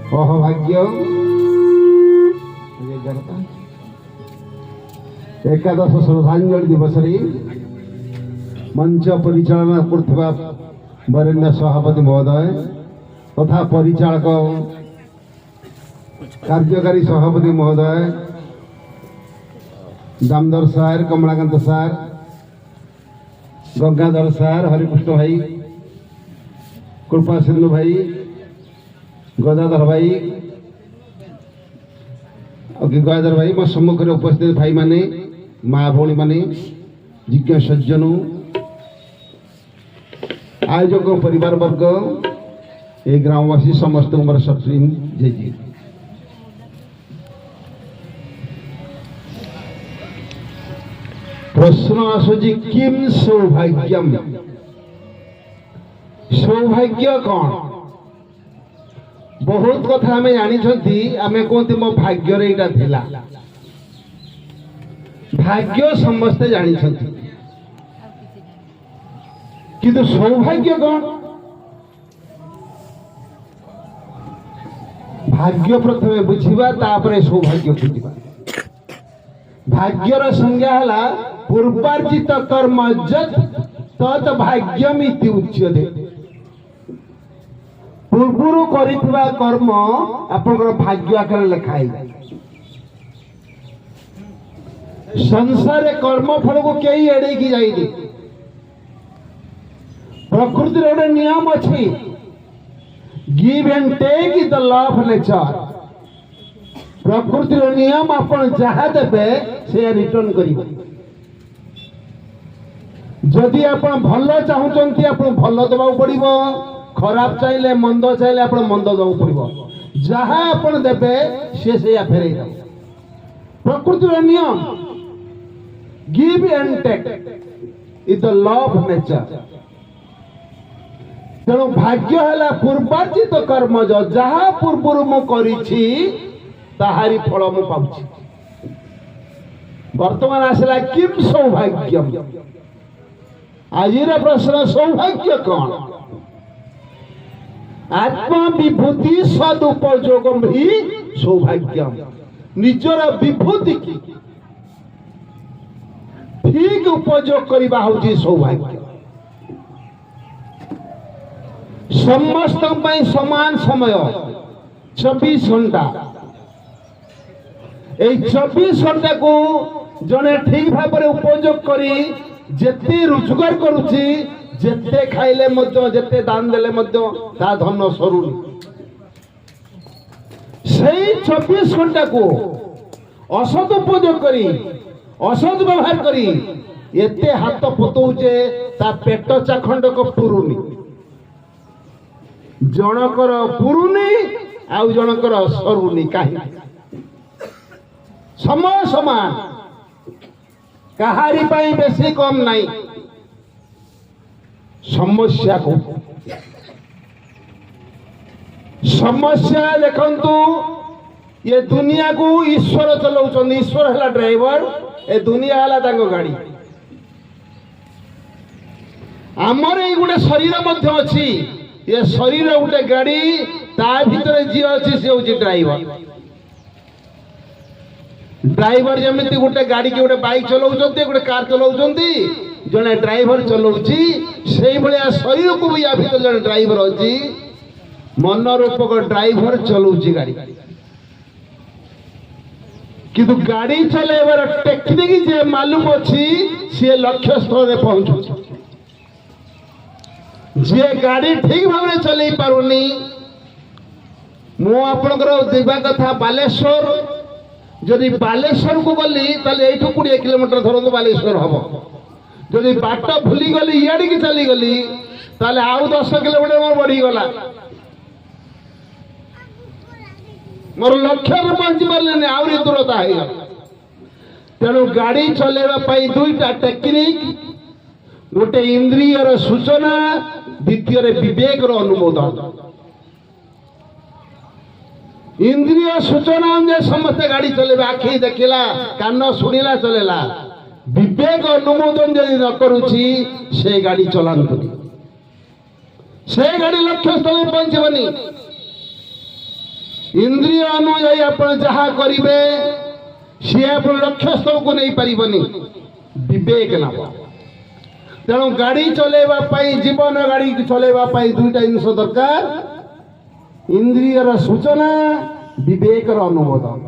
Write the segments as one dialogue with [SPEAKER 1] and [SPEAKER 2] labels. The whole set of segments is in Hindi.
[SPEAKER 1] अहभाग्य एकादश श्रद्धांजलि दिवस मंच परिचालना करथिबा वरेण्य सभापति महोदय तथा परिचालक कार्यकारी सभापति महोदय दामोदर सार, कमलाकांत सार, गंगाधर सार, हरिकृष्ण भाई, कृपा सिंधु भाई, गदाधर भाई, गंगाधर भाई, मो सम्मुख में उपस्थित भाई माने, माँ भौणी माने, जिज्ञ सज्जन, आयोजक परिवार वर्ग, ए ग्रामवासी समस्त मोर सप्रीम जय जय। प्रश्न आसुची किम सौभाग्यम, सौभाग्य कौन? बहुत कथा आमे जानी आमे कहते मो भाग्य रे इटा थिला। भाग्य समस्ते जानी किंतु सौभाग्य कौन? भाग्य प्रथमे बुझिबा तापरे सौभाग्य बुझिबा। भाग्यर संज्ञा हला पूर्वार्जित कर्म यत् तत् भाग्यमिति उच्यते। पूर्वरु करितबा कर्म आपनकर भाग्य आकार लिखाई। संसार कर्म फल को केही एडे की जाइनी। प्रकृति रे नियम अछि, give and take is the law of nature. प्रकृति रे नियम आपण जहा देबे से रिटर्न करिवे। जदि आपण भलो चाहुचंती आपण भलो दबाउ पड़िबो, खराब चाहिले मंद चाहिले आपण मंद दबाउ पड़िबो। जहा आपण देबे से या फेरै दो। प्रकृति रे नियम give and take is the law of nature. तेणु भाग्य है पूर्वार्जित कर्म जहा पूर्व मु करिछि ताहारी फल मु पाउछि। वर्तमान आसला किम सौभाग्यम। आजिर प्रश्न सौभाग्य कौन? आत्मा विभूति सदुपयोगम ही सौभाग्यम। निजर विभूति की ठीक उपयोग करिबा होछि सौभाग्य। समस्त समान समय 24 घंटा। 24 घंटा को जने ठीक भाव में उपयोग करी जेते रोजगार करुची, जेते खाइले मध्य, जेते दान देले मध्य ता धन सरुनी। सेई 24 घंटा को असद उपयोग करी, असद व्यवहार करी एते हाथ पतौचे ता पेट चाखंड को पुरुनी। जनकर पुरुनी आउ जनकर सरुनी। कहीं समय समान, कहारी पाई बेसी कम नहीं। समस्या को समस्या देखंतु, ये दुनिया को ईश्वर चलाउछन। ईश्वर हला ड्राइवर, ए दुनिया हला तांको गाड़ी। हमर ए गुटे शरीर मध्य अछि। ये शरीर गोटे गाड़ी, ता भीतर जी अच्छी से हूँ ड्राइवर। ड्राइवर जमी गोटे गाड़ी की गोटे बाइक चलाऊँ, गोटे कार चलाऊँ, जड़े ड्राइवर चलाऊँगी से भाया शरीर को भी या भीतर जड़े ड्राइवर अच्छी। मन रूपक ड्राइवर चलाऊँगी गाड़ी, किंतु गाड़ी चलाइबार टेक्निक जे मालूम अच्छी सी लक्ष्य स्थल में पहुँचुची। जे गाड़ी ठीक भाव में चल पारुनी, मु आपनकर देवा कथा बालेश्वर। जदि बालेश्वर को गली ताले एठू 20 किलोमीटर धरतो बालेश्वर हबो। जदि बाट भूली गली इयाडी की चली गली ताले आउ 10 किलोमीटर मोर बढ़ी गला। मोर लक्ष्य में पहुंची पारले आउरी दूरता है। तेणु गाड़ी चलेबा पई दुईटा टेक्निक, गोटे इंद्रियर सूचना, द्वितीय विवेक अनुमोदन। इंद्रिय सूचना अनुसार समस्त गाड़ी चलेबा। आखि देखिला, कान शुणिला चलेला। विवेक अनुमोदन जदि न करुछि से गाड़ी चलांतु, से गाड़ी लक्ष्य स्थल पहुंचबनी। इंद्रिय अनुजाई आपण जहा करिवे सी आपण लक्ष्य स्थल को नहीं पारिबनी विवेक नब तेणु गाड़ी चलेवा पाई जीवन गाड़ी चलेवा पाई दुईटा जिनिस दरकार इंद्रियर सूचना विवेक अनुमोदन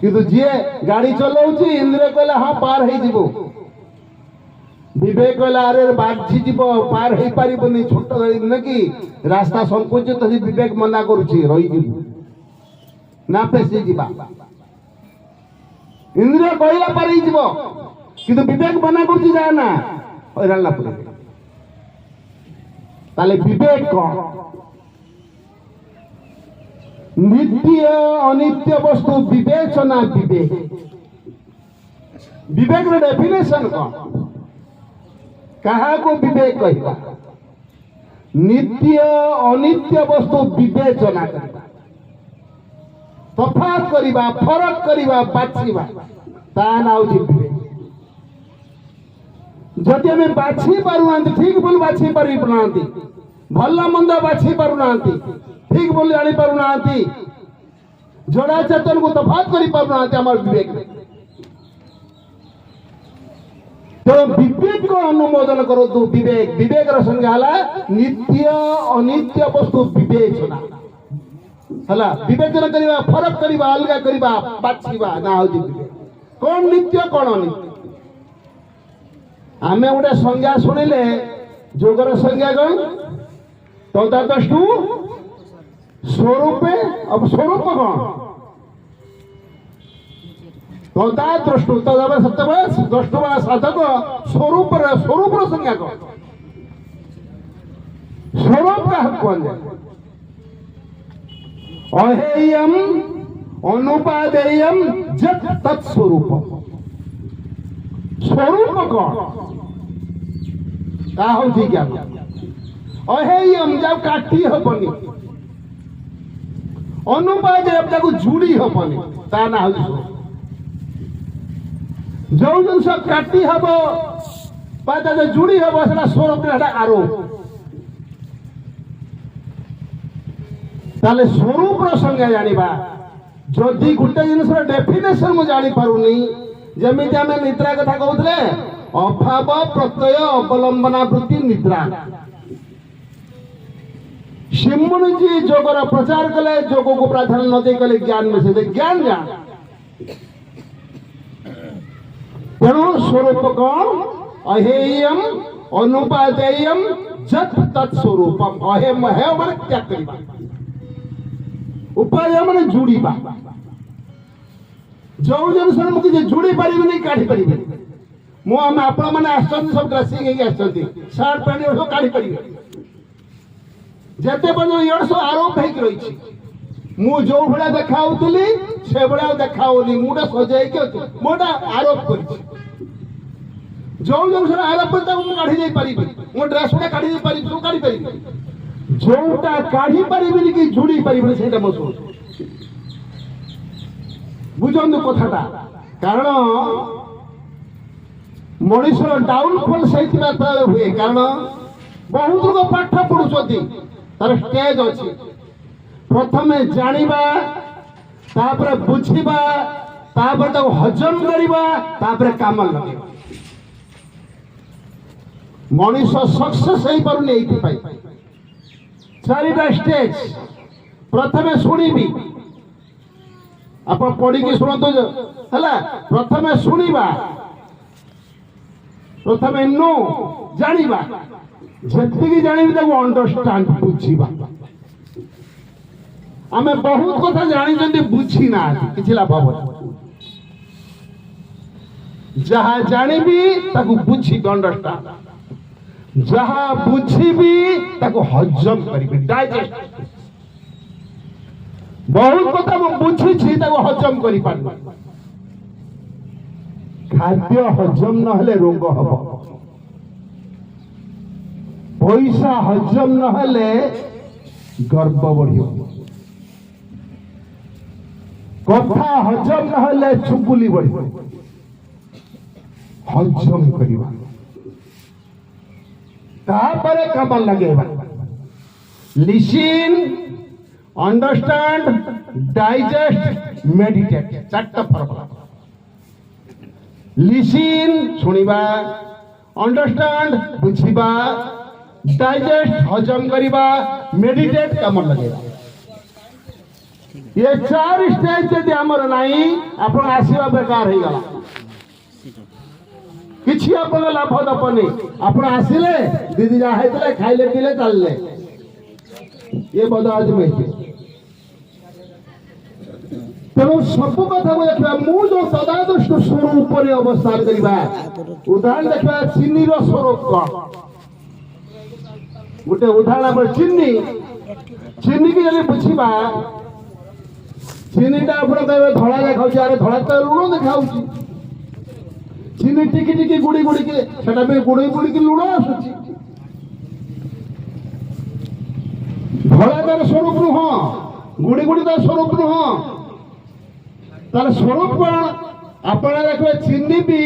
[SPEAKER 1] किंतु जी गाड़ी चलाउची इंद्रिय कहला हाँ पार हो जीवो विवेक कहला अरे बाझी जीव पार हो पारिबनी छोट गाड़ी न कि रास्ता संकुचित विवेक मना करुची रही जीवु ना पेसी जीवा इंद्रिय कहला पार ही जीवो किंतु विवेक मना करुची जा ना हैरान ना पड़े ताले विवेक कौन नित्य अनित्य वस्तु विवेचना विवेक विवेक रे डेफिनेशन कौन कहा को विवेक कहवा नित्य अनित्य वस्तु विवेचना करवा तफात करवा फरक करवा बाछिवा ता ना होची विवेक जदि हमें बाछी पारुना ठीक बोल बाछी पारि बनाती भल मंद बाछी पारुना ठीक बोल जानी पारुना जोड़ा चेतन को तफात करी पारुना आम विवेक तो विवेक को अनुमोदन करो तू विवेक विवेक संज्ञा नित्य अनित्य वस्तु विवेचना है विवेचना करवा फरक करवा अलग करवा बाछिवा ना हो विवेक कौन नित्य कौन अनित्य आमे गोटे संज्ञा शुणिले जोगर संज्ञा कौन तदादृष्टु स्वरूपे अब स्वरूप कौन तदादृष्टु तद सत्य द्रष्टुवा साधक स्वरूप स्वरूप संज्ञा कौन स्वरूप का हक कौन जाए अहेयम अनुपादेयम जत तत्स्वरूप स्वरूप कौन का हो क्या अहेयम जब काटी हबनी अनुपात जब जुड़ी हबनी ता ना हो जो जिनस काटी हब जुड़ी हब से स्वरूप आरोप ताले स्वरूप संज्ञा जानिबा जदि गोटे जिनस डेफिनेशन मु जानी पारुनी जमिति आमे निद्रा कथा कहउतले अभाव प्रत्यय अवलंबना वृत्ति निद्रा शिवमुनि जी जोगर प्रचार कले जोग को प्राधान्य न दे कले ज्ञान में से ज्ञान जान तेणु स्वरूप कौन अहेयम अनुपादेयम जत तत्स्वरूपम अहेम है माने त्याग करिबा उपाय माने जुड़ीबा जो जन मुझे जे जुड़ी पारिबे नहीं काढी पारिबे मो हम आपण माने आछन सब ड्रेसिंग हे आछन शर्ट पैंट सब काढी पारिबे जेते बनो यर्स आरोप हे रही छी मु जो भड़ा देखाउतली से भड़ा देखाउनी मुडा सजाई के मोडा आरोप करी जो जन आरोप करता मु काढी जाई पारिबे मो ड्रेस टा काढी जाई पारिबे तू काढी पारिबे जोटा काढी पारिबे कि जुड़ी पारिबे सेटा मो सोच बुझंदु कथाटा कारण मनुष्य डाउनफॉल सहित हुए कारण बहुत लोग पाठ पढ़ुଛନ୍ତି तार स्टेज अच्छी प्रथमे जानिबा तापर बुझिबा तापर ताको हजम करिबा तापर काम लगेबा मनुष्य सक्सेस हे पारुनी एथि पाई चारिटा स्टेज प्रथमे सुनिबी आप पढ़ी की शुणु है प्रथमे शुणा प्रथमे नो जानिबा जी जानी अंडरस्टांड बुझा आम बहुत कथा जानी बुझी ना कि लाभ जहाँ जानिबी ताकू बुझी अंडरस्टांड जहाँ बुझीबी ताकू हजम करी डाइजेस्ट बहुत कथा बुझी हजम कर खाद्य हजम न रोग हम पैसा हजम न गर्व बढ़ कथा हजम न चुगुली बढ़ हजम करवा काम लगे लिसिन अंडरस्टैंड, डाइजेस्ट, मेडिटेट, चारटा फर्मुला। लिसन सुनिबा, अंडरस्टैंड बुझिबा, डाइजेस्ट हजम करिबा, मेडिटेट काम लगेबा। ये चार स्टेज यदि हमर नाही आपण आसीबा बेकार हो गला, किछि आपण लाभ दपनी। आपण आसिले दीदी जा हैतले खाइले पिले चलले, ये बदाज में तेणु सब कथा को देखा मु जो सदादृष्ट स्वरूप अवस्थान करवा। उदाहरण देखा चीनी स्वरूप कौन, गोटे उदाहरण आप चीनी चीनी की जब बुझा, चीनीटा आप धड़ा देखा, अरे धड़ा तो लुण देखा, चीनी टिकी टिकी गुड़ी गुड़ी के गुड़ी गुड़ी की लुण आसुची, धड़ा तार स्वरूप नुह, गुड़ी गुड़ी तार स्वरूप नुह। तार स्वरूप कौन आप देखिए, चीनी भी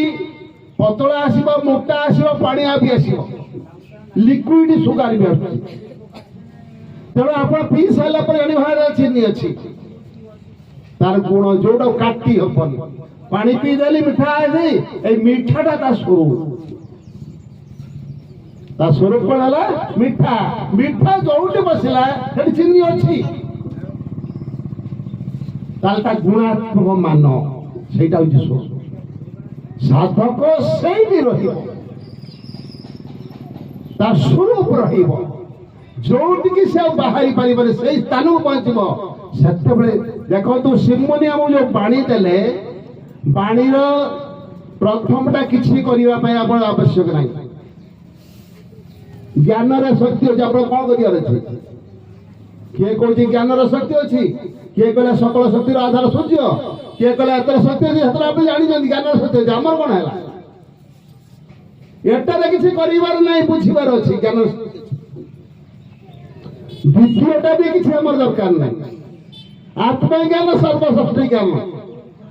[SPEAKER 1] पतला आसो, मोटा आसो, पाणिया भी आसो, लिक्विड सुगार भी आस। तेणु आप पी सारा जाना चीनी अच्छी, तार गुण जोटा काटी हबनी। पानी पीदेली मिठा है, मिठाटा स्वरूप, स्वरूप कौन है मिठा। मिठा जो बसला चीनी अच्छी, गुणात्मक मान से साधक से स्वरूप रोटी से बाहरी पारे से स्थान को पहुंचब से देखो। सिमनी आम जो पानी देले, पानी प्रथमटा किसी करने आवश्यक ना। ज्ञान शक्ति अच्छे, आप कौन कर किए कौन ज्ञान शक्ति अच्छी, किए कहले सकल शक्तिर आधार सूर्य, किए कहले एतर शक्ति अच्छी, आप जानी ज्ञान शक्ति अच्छे। आमर कौन है एटारे किसी करिवार नहीं, बुझिबार अच्छी ज्ञान। द्वितीयटा भी किसी आमर दरकार नहीं। आत्मज्ञान सर्वश्रेष्ठ ज्ञान।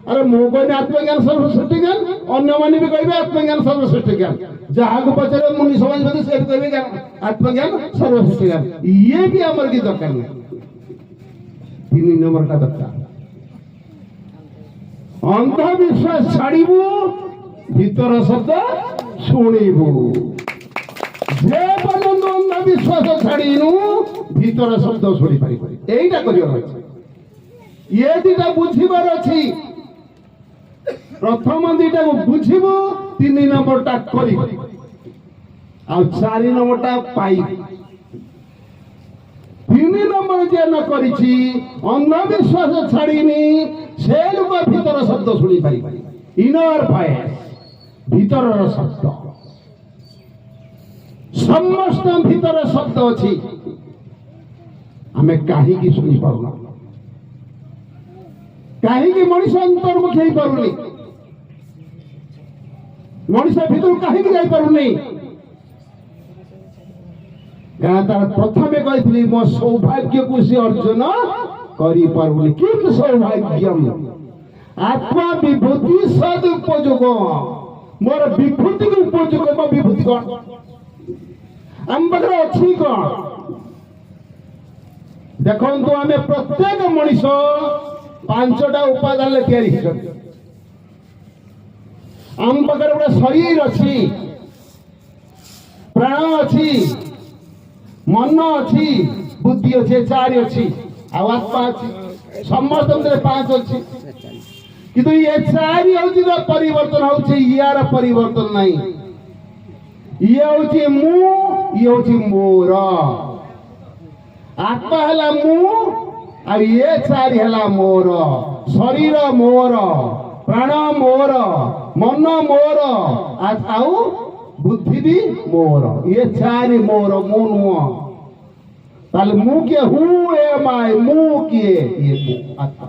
[SPEAKER 1] अरे मु कहने आत्मज्ञान सर्वश्रेष्ठ ज्ञान, अन्य माने भी कहे आत्मज्ञान सर्वश्रेष्ठ ज्ञान। जहाँ को पचारे मुनि समाज से कहे आत्मज्ञान सर्वश्रेष्ठ ज्ञान, ये भी आमर की दरकार नहीं। तीन नंबर का दरकार अंधविश्वास छाड़बू, भीतर शब्द शुणबू। जे पर्यंत अंधविश्वास छाड़ीनु भीतर शब्द शुणी पार, यहीटा कर ये दीटा बुझिबार अच्छी। प्रथम दीटा को बुझिबू, तीन नंबरटा करी, आ चारि नंबरटा पाई। तीन नंबर जे न करिछि अंधविश्वास छाड़ीनी, से लोक भीतर शब्द शुणी पार। इनर वॉइस, भीतर शब्द, समस्त भीतर शब्द अच्छी। आमे कहीं शुणी पारुना, कहीं मनीष अंतर्मुखी हो पारुनी, मनीष भीतर कहीं जाई पारुनी। तार प्रथमे कही मो सौभाग्य को सी अर्जुन करी पारुनी। किम सौभाग्यम आत्मा विभूति सदुपयोग, मोर विभूति को उपयोग। मो विभूति कौन आम पाखे अच्छी कौन देखो। आम प्रत्येक मनीष पांचटा उपादान तैयारी। आम पाखे गोटे शरीर अच्छी, प्राण अच्छी, मन अच्छी, बुद्धि अच्छी, चारि अच्छी, आत्मा अच्छी। समस्त पांच अच्छी, किंतु ये चारि हूँ परिवर्तन हो, यार परिवर्तन नहीं। ये हूँ मु, ये हूँ मोर। आत्मा है मु, आ ये चारि है मोर। शरीर मोर, प्राण मोर, मन मोर, आउ बुद्धि भी मोर। ये चारि मोर, मु नुह। ताले मु किए हूँ एम आई, मु किए ये मु आत्मा।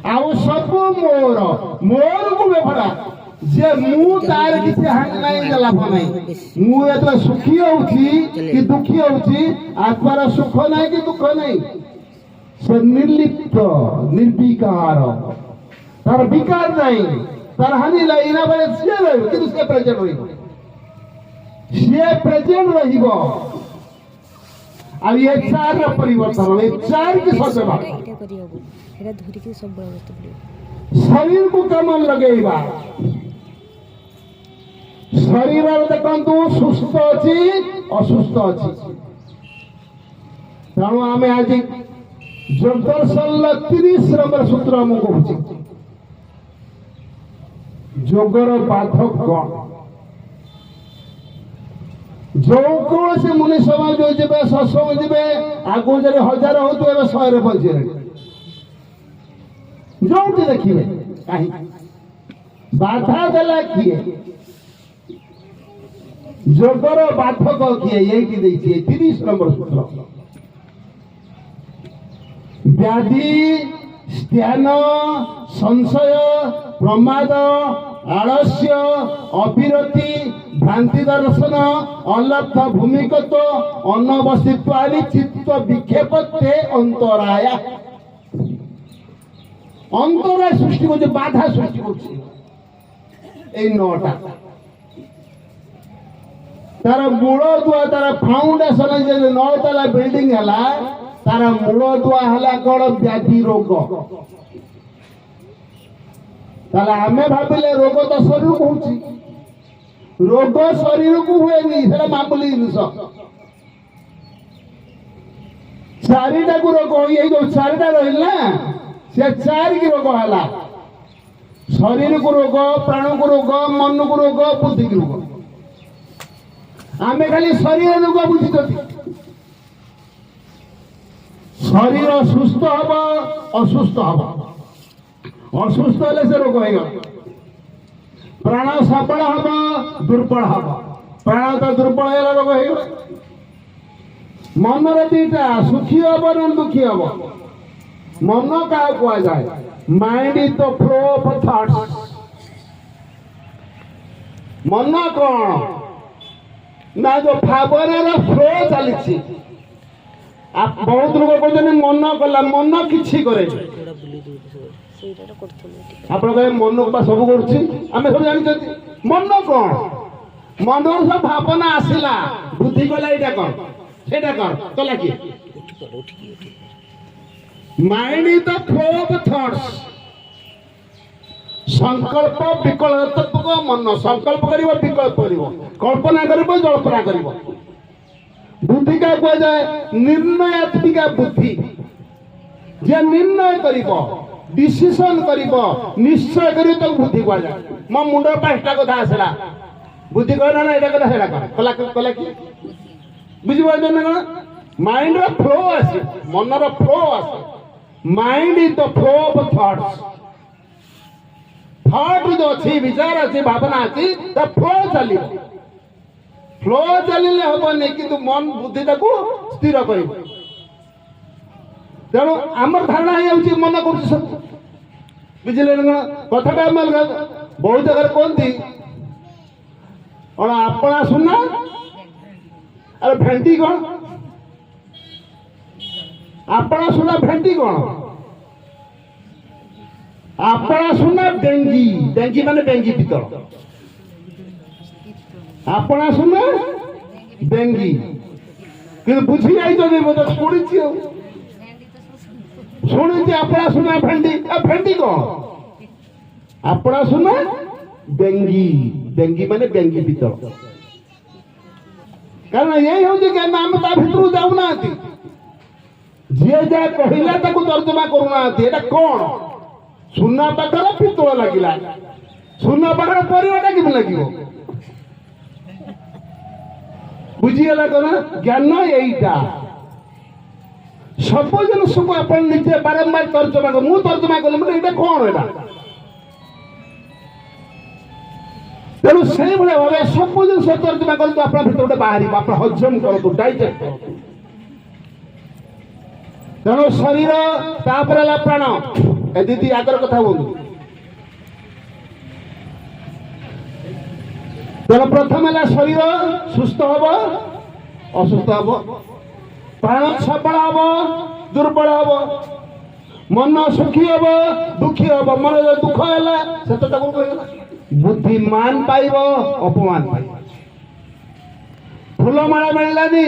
[SPEAKER 1] आउ सब मोर, मोर को बेफड़ा जे मु तार किसी हाथ नहीं लाभ नहीं। मु एत सुखी होउची कि दुखी होउची, आत्मार सुख नहीं कि दुख नहीं। से निर्लिप्त, निर्विकार, तार विकार नहीं, तार हानि नहीं। ना बड़े से रहिबो, किंतु से प्रेजेंट रहिबो, से प्रेजेंट रहिबो। আর ये चार ର परिवर्तन ये चार की सदभाव
[SPEAKER 2] এটা করি হবো এটা ধরি কি সব বড় বস্তু পড়িব
[SPEAKER 1] शरीर को कम लगेगा शरीर देखु सुस्थ अच्छी असुस्थ अच्छी तेणु आम आज योगदर्शन 30 नंबर सूत्र आमको कହୁଛି जोगर बाधक कौन जो कौन से मुनि समाज जो जब सत्संग जब आगु जब 1000 हो 100 पहुंचे जो देखिए कहीं बाधा देला किए जोगर बाधक किए यही देखिए 30 नंबर सूत्र व्याधि स्त्यान संशय प्रमाद आलस्य अविरति भ्रांति दर्शन अलब्ध भूमिगत अनवस्थित आदि चित्त विक्षेपते अंतराय अंतराय सृष्टि को बाधा सृष्टि कर नौटा तार मूल दुआ तार फाउंडेशन 9 तला बिल्डिंग है तार मूल दुआ है कौन व्याधि रोग ताले आमे भाविले रोग तो शरीर को होची रोग शरीर को हुए नहीं सेटा मामूली जिनिस चारिटा को रोग यही जो चारिटा रहिला से चार की रोग हला शरीर को रोग प्राण को रोग मन को रोग बुद्धि को रोग आमे खाली शरीर रोग बुझितती शरीर सुस्थ हबो असुस्थ हबो असुस्थ हेले से रोग हो प्राण सबल हम दुर्बल हम प्राण तो दुर्बल है रोग हो मन दीटा सुखी हम ना दुखी हम मन क्या कह जाए mind is the flow of thoughts मन कौन ना जो भावनार फ्लो चली आप बहुत लोग कहते मन कला मन किसी करे आप मन को सब कर सब जानते मन कौन मन सब भावना आसला बुद्धि कला यहाँ कर से कला किए mind is the flow of thoughts संकल्प विकल्प मन संकल्प कर विकल्प कर कल्पना कर जल्पना कर बुद्धि क्या कह जाए निर्णयात्मिका बुद्धि जे निर्णय करिबो डिसीजन करिबो निश्चय करी तो बुद्धि कह जाए मो मुंड 5टा कथा आसला बुद्धि कहना ना एटा कथा सेटा कर कला कला कि बुझि पाछन ना कोन माइंड रो फ्लो आसे मन रो फ्लो आसे mind is the flow of thoughts thought जो अछि विचार अछि भावना अछि त फ्लो चलिबो फ्लो चलिले हबनी किंतु मन बुद्धि ताको स्थिर कर तेणु आमर धारणा हो मन कर बुझे कथा बहुत जगह कहती और अपना सुना अरे भेंटी कौन अपना सुना भेंटी कौन अपना सुना डेंगी डेंगी माने डेंगी भीतर अपना सुना डेंगी कि बुझी जाई तो नहीं मतलब शुणी शुणी अपना सुना भेंडी भेंडी कौन अपना सुना डेंगी डेंगी माने डेंगी भीतर कारण यही हूँ कि आम ता भर जाऊना जी जहाँ कहला तर्जमा करूना कौन सुना पाखर पितल लगिला सुना पाखर परिवाटा कि लगे बुझीगला कौन ज्ञान यहीटा सब जिन को आप निजे बारंबार तर्जमा कर मुझे तर्जमा कल मतलब कौन है तेणु से भाव सब जिन तर्जमा कर तो अपना भर गोटे बाहर आप हजम करूँ डाइजेस्ट करूँ तेणु शरीर तापर प्राण ए दीदी आगर कथा बोलू तेणु प्रथम है शरीर सुस्थ हम असुस्थ हम प्राण सबल हम दुर्बल हम मन सुखी हम दुखी हम मन जो दुख है से बुद्धिमान पाइब अपमान पाइब फूलमाला मिललानी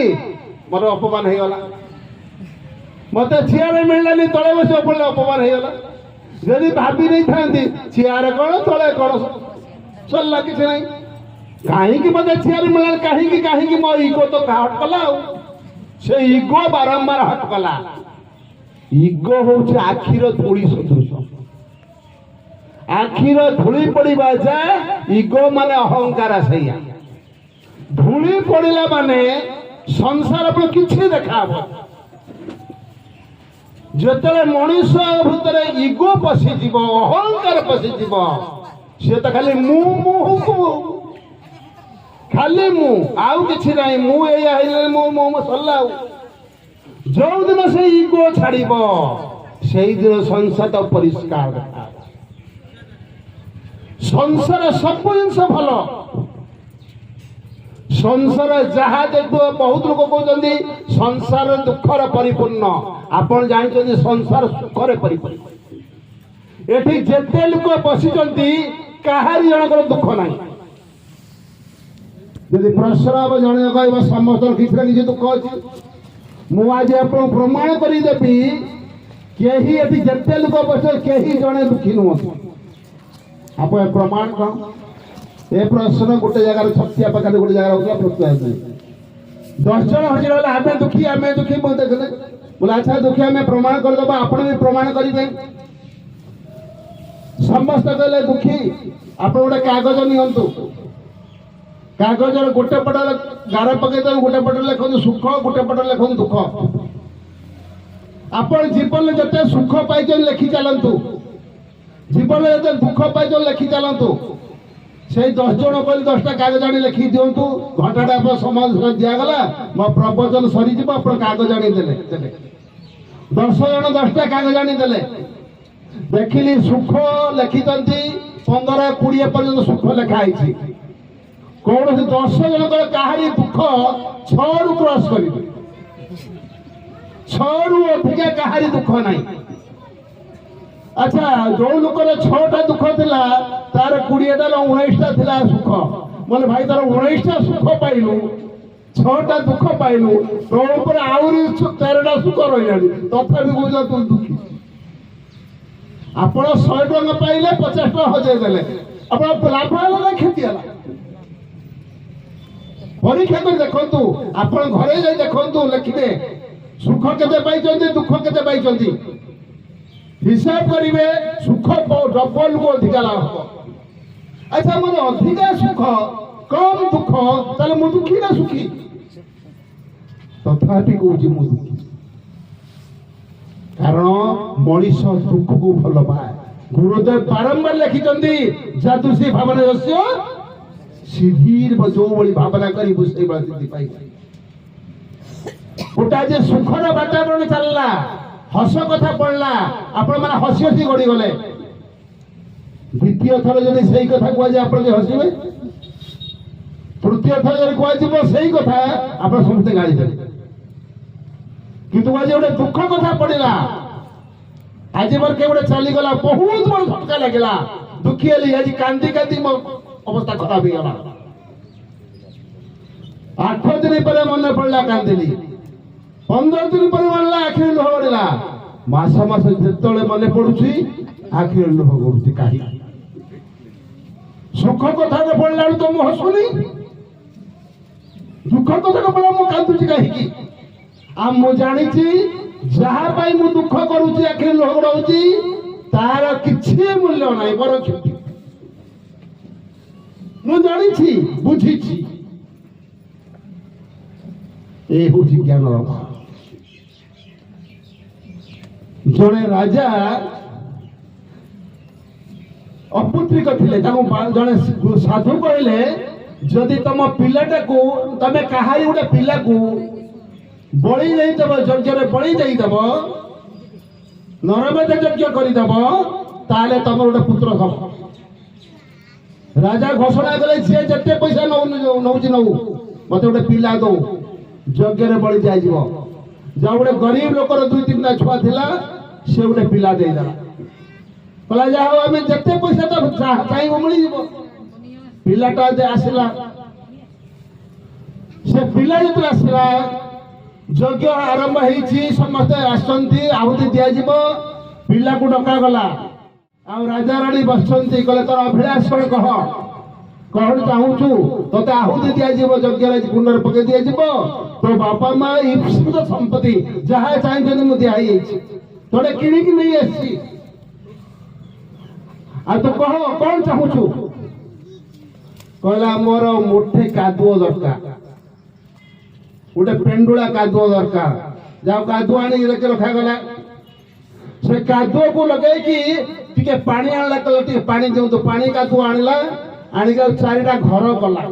[SPEAKER 1] ମୋର ଅପମାନ ହେଇଗଲା। ମତେ ଚେୟାର ମିଳିଲାନି, ତଳେ ବସିବାକୁ ପଡ଼ିଲେ ଅପମାନ ହେଇଗଲା। ଯଦି ଭାବି ନେଇଥାନ୍ତି ଚେୟାର କଣ ତଳେ କଣ ସରିଲା, କିଛି ନାହିଁ। କାହିଁକି ମତେ ଚେୟାର ମିଳିଲା, କାହିଁକି ମୋ ଇଗୋ ତ ହଟ୍ କଲା। ଆଉ ସେ ଇଗୋ ବାରମ୍ବାର ହଟ୍ କଲା। ଇଗୋ ହଉଛି ଆଖିର ଧୂଳି ସଦୃଶ। ଆଖିର ଧୂଳି ପଡିବା ଯାଏ ଇଗୋ ମାନେ ଅହଙ୍କାର ସେଇଆ। ଧୂଳି ପଡିଲା ମାନେ ସଂସାର କିଛି ଦେଖାହବ। ଯେତେବେଳେ ମଣିଷ ଭିତରେ ଇଗୋ ପଶିଯିବ, ଅହଙ୍କାର ପଶିଯିବ, ସେ ତ ଖାଲି ମୁଁ ଖାଲି ମୁଁ, ଆଉ କିଛି ନାହିଁ। ମୁଁ ଏଇଆ ହେଇଗଲେ ମୁଁ ସରିଲା। ଆଉ ଯୋଉଦିନ ସେ ଇଗୋ ଛାଡିବ ସେଇଦିନ ସଂସାର ପରିଷ୍କାର ଦେଖାହବ। ସଂସାର ସବୁ ଜିନିଷ ଭଲ। ସଂସାର ଯାହା ଦେଖିବ, ବହୁତ ଲୋକ କହୁଛନ୍ତି ସଂସାର ଦୁଃଖର ପରିପୂର୍ଣ୍ଣ। ଆପଣ ଜାଣିଛନ୍ତି ସଂସାର ସୁଖରେ ପରିପୂର୍ଣ୍ଣ। ଏଠି ଯେତେ ଲୋକ ବସିଛନ୍ତି କାହାରି ଜଣଙ୍କର ଦୁଃଖ ନାହିଁ। ଯଦି ପ୍ରଶ୍ନ ହବ ଜଣେ କହିବ ସମସ୍ତଙ୍କର କିଛି ନା କିଛି ଦୁଃଖ ଅଛି। ମୁଁ ଆଜି ଆପଣଙ୍କୁ ପ୍ରମାଣ କରିଦେବି, କେହି ଏଠି ଯେତେ ଲୋକ ବସିଛନ୍ତି କେହି ଜଣେ ଦୁଃଖୀ ନୁହନ୍ତି। ଆପଣ ପ୍ରମାଣ କଣ? ଏ ପ୍ରଶ୍ନ ଗୋଟେ ଜାଗାରେ ଛତିଆ ପାଖରେ ଗୋଟେ ଜାଗାରେ ହଉଥିଲା, ପ୍ରତ୍ୟୟ 10 ଜଣ ହଜିଗଲେ ଆମେ ଦୁଃଖୀ ମୁଁ ଦେଖିଲେ ବୋଲେ ଆଚ୍ଛା ଦୁଃଖୀ, ଆମେ ପ୍ରମାଣ କରିଦେବା, ଆପଣ ବି ପ୍ରମାଣ କରିବେ। ସମସ୍ତେ କହିଲେ ଦୁଃଖୀ। ଆପଣ ଗୋଟେ କାଗଜ ନିଅନ୍ତୁ, କାଗଜର ଗୋଟେ ପଟରେ ଗାର ପକେଇଦେବେ, ଗୋଟେ ପଟରେ ଲେଖନ୍ତୁ ସୁଖ, ଗୋଟେ ପଟରେ ଲେଖନ୍ତୁ ଦୁଃଖ। ଆପଣ ଜୀବନରେ ଯେତେ ସୁଖ ପାଇଛନ୍ତି ଲେଖି ଚାଲନ୍ତୁ, ଜୀବନରେ ଯେତେ ଦୁଃଖ ପାଇଛନ୍ତି ଲେଖି ଚାଲନ୍ତୁ। ସେଇ 10 ଜଣ କହିଲେ 10ଟା କାଗଜ ଆଣି ଲେଖି ଦିଅନ୍ତୁ। ଘଣ୍ଟାଟା ଆପଣ ସମାଜ ଦିଆଗଲା, ମୋ ପ୍ରବଚନ ସରିଯିବ, ଆପଣ କାଗଜ ଆଣି ଦେଲେ। 10 ଜଣ 10ଟା କାଗଜ ଆଣି ଦେଲେ। ଦେଖିଲି ସୁଖ ଲେଖିଛନ୍ତି 15-20 ପର୍ଯ୍ୟନ୍ତ ସୁଖ ଲେଖା ହେଇଛି। କୌଣସି 10 ଜଣଙ୍କର କାହାରି ଦୁଃଖ 6ରୁ କ୍ରସ କରିବେ। 6ରୁ ଅଧିକା କାହାରି ଦୁଃଖ ନାହିଁ। ଆଚ୍ଛା, ଯୋଉ ଲୋକର 6ଟା ଦୁଃଖ ଥିଲା ତାର 20ଟା 19ଟା ଥିଲା ସୁଖ। ବୋଲେ ଭାଇ ତାର 19ଟା ସୁଖ ପାଇଲୁ, 6ଟା ଦୁଃଖ ପାଇଲୁ, ତୋ ଉପରେ ଆହୁରି 13ଟା ସୁଖ ରହିଲାଣି, ତଥାପି କହୁଛ ତୁ ଦୁଃଖୀ। ଆପଣ 100 ଟଙ୍କା ପାଇଲେ 50 ଟଙ୍କା ହଜେଇ ଦେଲେ, ଆପଣ ଲାଭ ହେଲା ନା କ୍ଷତି ହେଲା? ପରୀକ୍ଷା କରି ଦେଖନ୍ତୁ, ଆପଣ ଘରେ ଯାଇ ଦେଖନ୍ତୁ, ଲେଖିବେ ସୁଖ କେତେ ପାଇଛନ୍ତି, ଦୁଃଖ କେତେ ପାଇଛନ୍ତି। ହିସାବ କରିବେ, ସୁଖ ଡବଲକୁ ଅଧିକା ଲାଭ ହବ। ଆଚ୍ଛା, ମୋର ଅଧିକା ସୁଖ କମ ଦୁଃଖ, ତାହେଲେ ମୁଁ ଦୁଃଖୀ ନା ସୁଖୀ? ତଥାପି କହୁଛି ମୁଁ ଦୁଃଖୀ। କାରଣ ମଣିଷ ଦୁଃଖକୁ ଭଲ ପାଏ। ଗୁରୁଦେବ ବାରମ୍ବାର ଲେଖିଛନ୍ତି, ଯାଦୃଶୀ ଭାବନା ଯସ୍ୟ ସିଦ୍ଧିର, ଯୋଉଭଳି ଭାବନା କରିବୁ ସେଇଭଳି ସିଦ୍ଧି ପାଇବୁ। ଗୋଟା ଯେ ସୁଖର ବାତାବରଣ ଚାଲିଲା, ହସ କଥା ପଡିଲା, ଆପଣ ମାନେ ହସି ହସି ଗଡିଗଲେ। ଦ୍ୱିତୀୟ ଥର ଯଦି ସେଇ କଥା କୁହାଯାଏ ଆପଣ ଯେ ହସିବେ, ତୃତୀୟ ଥର ଯଦି କୁହାଯିବ ସେଇ କଥା ଆପଣ ସମସ୍ତେ ଗାଳି ଦେବେ। କିନ୍ତୁ ଆଜି ଗୋଟେ ଦୁଃଖ କଥା ପଡିଲା, ଆଜି ମୋର କିଏ ଗୋଟେ ଚାଲିଗଲା, ବହୁତ ବଡ ଝଟକା ଲାଗିଲା, ଦୁଃଖୀ ହେଲି। ଆଜି କାନ୍ଦି କାନ୍ଦି ମୋ ଅବସ୍ଥା ଖରାପ ହେଇଗଲା। 8 ଦିନ ପରେ ମନେ ପଡିଲା, କାନ୍ଦିଲି। 15 ଦିନ ପରେ ମନେଲା, ଆଖିରେ ଲୁହ ଗଡ଼ିଲା। ମାସ ଯେତେବେଳେ ମନେ ପଡୁଛି ଆଖିରେ ଲୁହ ଗଡୁଛି। କାହିଁକି? ସୁଖ କଥାରେ ପଡିଲା ବେଳକୁ ତ ମୁଁ ହସୁନି, ଦୁଃଖ କଥା ପଡିଲା ମୁଁ କାନ୍ଦୁଛି କାହିଁକି? ଆଉ ମୁଁ ଜାଣିଛି ଯାହା ପାଇଁ ମୁଁ ଦୁଃଖ କରୁଛି, ଆଖିରେ ଲୁହ ଗଡାଉଛି, ତାର କିଛି ମୂଲ୍ୟ ନାହିଁ, ବର କ୍ଷତି। ମୁଁ ଜାଣିଛି, ବୁଝିଛି। এই হচ্ছে জ্ঞানর অভাব। জনে রাজা অপুত্রিক ଥିଲେ, ତାଙ୍କୁ ଜଣେ ସାଧୁ କହିଲେ, ଯଦି ତମ ପିଲାଟାକୁ ତମେ କାହାରି ଗୋଟେ ପିଲାକୁ ବଳି ଦେଇଦବ, ଯଜ୍ଞରେ ବଳି ଦେଇଦବ, ନରମେଧ ଯଜ୍ଞ କରିଦବ, ତାହେଲେ ତମର ଗୋଟେ ପୁତ୍ର ହବ। ରାଜା ଘୋଷଣା କଲେ, ଯିଏ ଯେତେ ପଇସା ନଉଛି ନଉ, ମତେ ଗୋଟେ ପିଲା ଦଉ, ଯଜ୍ଞରେ ବଳି ଦିଆଯିବ। ଯାହା ଗୋଟେ ଗରିବ ଲୋକର 2-3ଟା ଛୁଆ ଥିଲା, ସେ ଗୋଟେ ପିଲା ଦେଇଦେଲା। କହିଲା ଯାହା ହଉ, ଆମେ ଯେତେ ପଇସା ତ ଚାହିଁବ ମିଳିଯିବ। ପିଲାଟା ଯେ ଆସିଲା, ସେ ପିଲା ଯେତେବେଳେ ଆସିଲା, ଯଜ୍ଞ ଆରମ୍ଭ ହେଇଛି, ସମସ୍ତେ ଆସନ୍ତି, ଆହୁତି ଦିଆଯିବ। ପିଲାକୁ ଡକାଗଲା, ଆଉ ରାଜା ରାଣୀ ବସିଛନ୍ତି। କହିଲେ ତୋର ଅଭିଳାଷ କଣ କହ, କଣ ଚାହୁଁଛୁ? ତୋତେ ଆହୁତି ଦିଆଯିବ, ଯଜ୍ଞରେ କୁଣ୍ଡରେ ପକେଇ ଦିଆଯିବ। ତୋ ବାପା ମା ଇପ୍ସିତ ସମ୍ପତ୍ତି ଯାହା ଚାହିଁଛନ୍ତି ମୁଁ ଦିଆ ହେଇଯାଇଛି, ତୋଟେ କିଣିକି ନେଇ ଆସିଛି। ଆଉ ତୁ କହ କଣ ଚାହୁଁଛୁ? କହିଲା ମୋର ମୁଠେ କାଦୁଅ ଦରକାର, ଗୋଟେ ପେଣ୍ଡୁଳା କାଦୁଅ ଦରକାର। ଯାଉ କାଦୁଅ ଆଣିକି ରଖାଗଲା। ସେ କାଦୁଅକୁ ଲଗେଇକି ଟିକେ ପାଣି ଆଣିଲା, କହିଲା ଟିକେ ପାଣି ଦିଅନ୍ତୁ। ପାଣି କାଦୁଅ ଆଣିଲା, ଆଣିକି ଆଉ 4ଟା ଘର କଲା।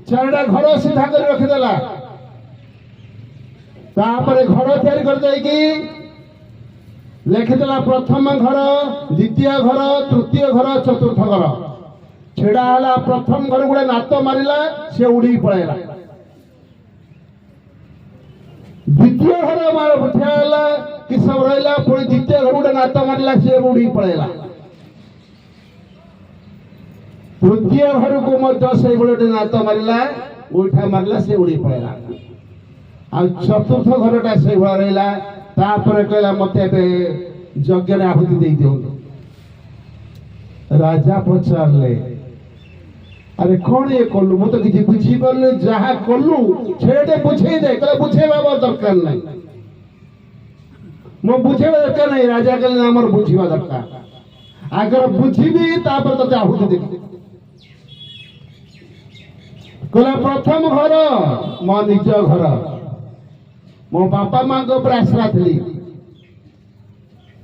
[SPEAKER 1] 4ଟା ଘର ସିଧା କରି ରଖିଦେଲା। ତାପରେ ଘର ତିଆରି କରିଦେଇକି ଲେଖିଦେଲା ପ୍ରଥମ ଘର, ଦ୍ୱିତୀୟ ଘର, ତୃତୀୟ ଘର, ଚତୁର୍ଥ ଘର। ଛିଡ଼ା ହେଲା। ପ୍ରଥମ ଘର ଗୋଟେ ନାତ ମାରିଲା, ସେ ଉଡ଼ିକି ପଳେଇଲା। ଦ୍ୱିତୀୟ ଘର ଠିଆ ହେଲା, କି ସବୁ ରହିଲା। ପୁଣି ଦ୍ୱିତୀୟ ଘର ଗୋଟେ ନାତ ମାରିଲା, ସେ ଉଡ଼ିକି ପଳେଇଲା। ତୃତୀୟ ଘରକୁ ମଧ୍ୟ ସେଇଭଳି ଗୋଟେ ନାତ ମାରିଲା, ଗୋଇଠା ମାରିଲା, ସେ ଉଡ଼ିକି ପଳେଇଲା। ଆଉ ଚତୁର୍ଥ ଘରଟା ସେଇଭଳିଆ ରହିଲା। ତାପରେ କହିଲା ମତେ ଏବେ ଯଜ୍ଞରେ ଆହୁତି ଦେଇ ଦିଅନ୍ତୁ। ରାଜା ପଚାରିଲେ ଆରେ କଣ ଇଏ କଲୁ? ମୁଁ ତ କିଛି ବୁଝିପାରିଲି, ଯାହା କଲୁ ସେଇଟା ବୁଝେଇ ଦେ। କହିଲେ ବୁଝେଇବା ଦରକାର ନାହିଁ, ମୁଁ ବୁଝେଇବା ଦରକାର ନାହିଁ। ରାଜା କହିଲେ ଆମର ବୁଝିବା ଦରକାର, ଆଗର ବୁଝିବି ତାପରେ ତତେ ଆହୁତି ଦେବି। କହିଲା ପ୍ରଥମ ଘର ମୋ ନିଜ ଘର, ମୋ ବାପା ମାଙ୍କ ଉପରେ ଆଶ୍ରା ଥିଲି,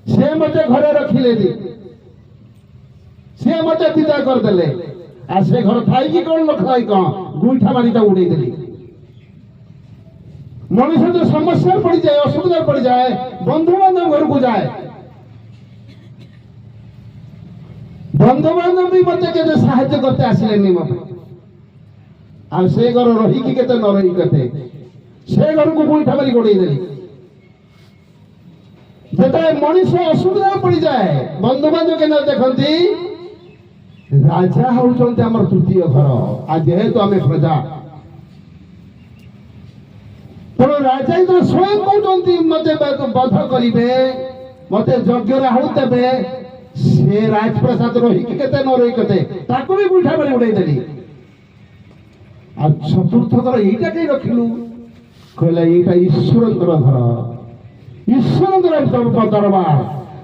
[SPEAKER 1] ସେ ମତେ ଘରେ ରଖିଲେନି, ସେ ମତେ ବିଦା କରିଦେଲେ। ଆଉ ସେ ଘର ଥାଇକି କଣ ନଥାଇ କଣ, ଗୁଇଠା ମାରି ତାକୁ ଉଡେଇଦେଲି। ମଣିଷ ତ ସମସ୍ୟାରେ ପଡିଯାଏ, ଅସୁବିଧାରେ ପଡିଯାଏ, ବନ୍ଧୁବାନ୍ଧବ ଘରକୁ ଯାଏ। ବନ୍ଧୁବାନ୍ଧବ ବି ମତେ କେତେ ସାହାଯ୍ୟ କରତେ ଆସିଲେନି ମୋ ପାଇଁ। ଆଉ ସେ ଘର ରହିକି କେତେ ନ ରହି କେତେ, ସେ ଘରକୁ ଗୁଇଠା ମାରି ଗୋଡେଇଦେଲି। ଯେତେବେଳେ ମଣିଷ ଅସୁବିଧାରେ ପଡିଯାଏ, ବନ୍ଧୁବାନ୍ଧବ କେନ ଦେଖନ୍ତି ରାଜା ହଉଛନ୍ତି ଆମର ତୃତୀୟ ଘର। ଆଉ ଯେହେତୁ ଆମେ ପ୍ରଜା, ତେଣୁ ରାଜା ଯେତେବେଳେ ସ୍ୱୟଂ କହୁଛନ୍ତି ମତେ ବଧ କରିବେ, ମତେ ଯଜ୍ଞରେ ଆହୁତି ଦେବେ, ସେ ରାଜପ୍ରସାଦ ରହିକି କେତେ ନ ରହି କେତେ, ତାକୁ ବି ଗୁଇଠା ମାରି ଉଡେଇଦେଲି। ଆଉ ଚତୁର୍ଥ ଘର ଏଇଟା କାହିଁ ରଖିଲୁ? କହିଲା ଏଇଟା ଈଶ୍ୱରଙ୍କର ଘର, ଈଶ୍ୱରଙ୍କର ଦରବାର।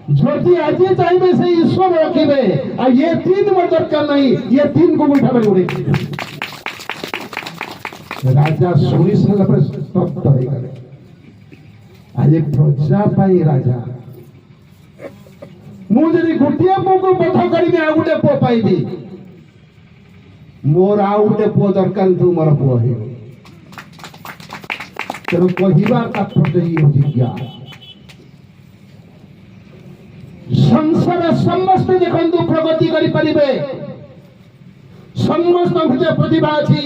[SPEAKER 1] ଯଦି ଆଜି ଚାହିଁବେ ସେ ଈଶ୍ୱର ରଖିବେ। ଆଉ ଇଏ 3 ମୋର ଦରକାର ନାହିଁ, ଇଏ 3 କୁ ଗୁଇଠା ମାରି ଉଡେଇଛି। ରାଜା ଶୁଣି ସାରିଲା ପରେ ସ୍ତବ୍ଧ ହେଇଗଲେ। ଆଜି ପ୍ରଜା ପାଇଁ ରାଜା, ମୁଁ ଯଦି ଗୋଟିଏ ପୁଅକୁ ବଧ କରିବି ଆଉ ଗୋଟେ ପୁଅ ପାଇବି, ମୋର ଆଉ ଗୋଟେ ପୁଅ ଦରକାର, ତୁ ମୋର ପୁଅ ହେଇବ। ତେଣୁ କହିବା ତାତ୍ପର୍ଯ୍ୟ ହେଉଛି ଜ୍ଞାନ। ସଂସାର ସମସ୍ତେ ଦେଖନ୍ତୁ ପ୍ରଗତି କରିପାରିବେ, ସମସ୍ତ ଭିତରେ ପ୍ରତିभा ଅଛି।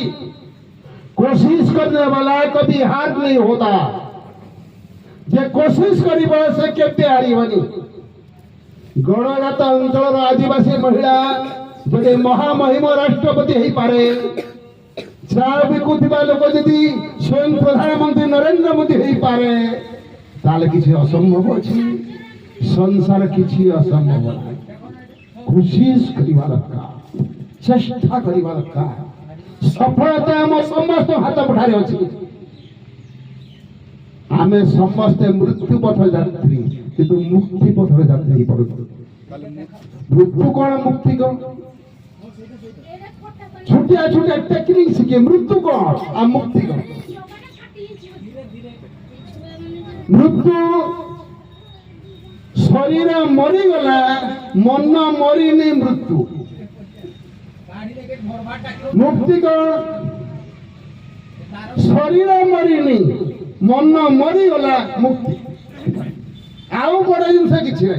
[SPEAKER 1] कोशिश करने वाला कभी हार नहीं होता। जे कोशिश करिब से केते हारिबनी। गणजात अंचल आदिवासी महिला जदि महामहिम राष्ट्रपति हो पारे, चा बिकुवा लोक जदि स्वयं प्रधानमंत्री नरेंद्र मोदी हो पारे, ताले किसी असंभव अछि? संसार किसी असंभव नहीं। कोशिश करिबा दरकार, चेष्टा करिबा दरकार। सफलता आम समस्त हाथ पठारे अच्छी। आम समस्ते मृत्यु पथ यात्री, किंतु मुक्ति पथर यात्री पड़ू। मृत्यु कौन मुक्ति कौन? छोटिया छोटिया टेक्निक सीखे। मृत्यु कौन आ मुक्ति कौन? मृत्यु शरीर मरीगला, मन मरीनी मृत्यु। मुक्ति कौन? शरीर मरीनी, मन मरीगला, मुक्ति। आउ बड़ जिनस किसी ना,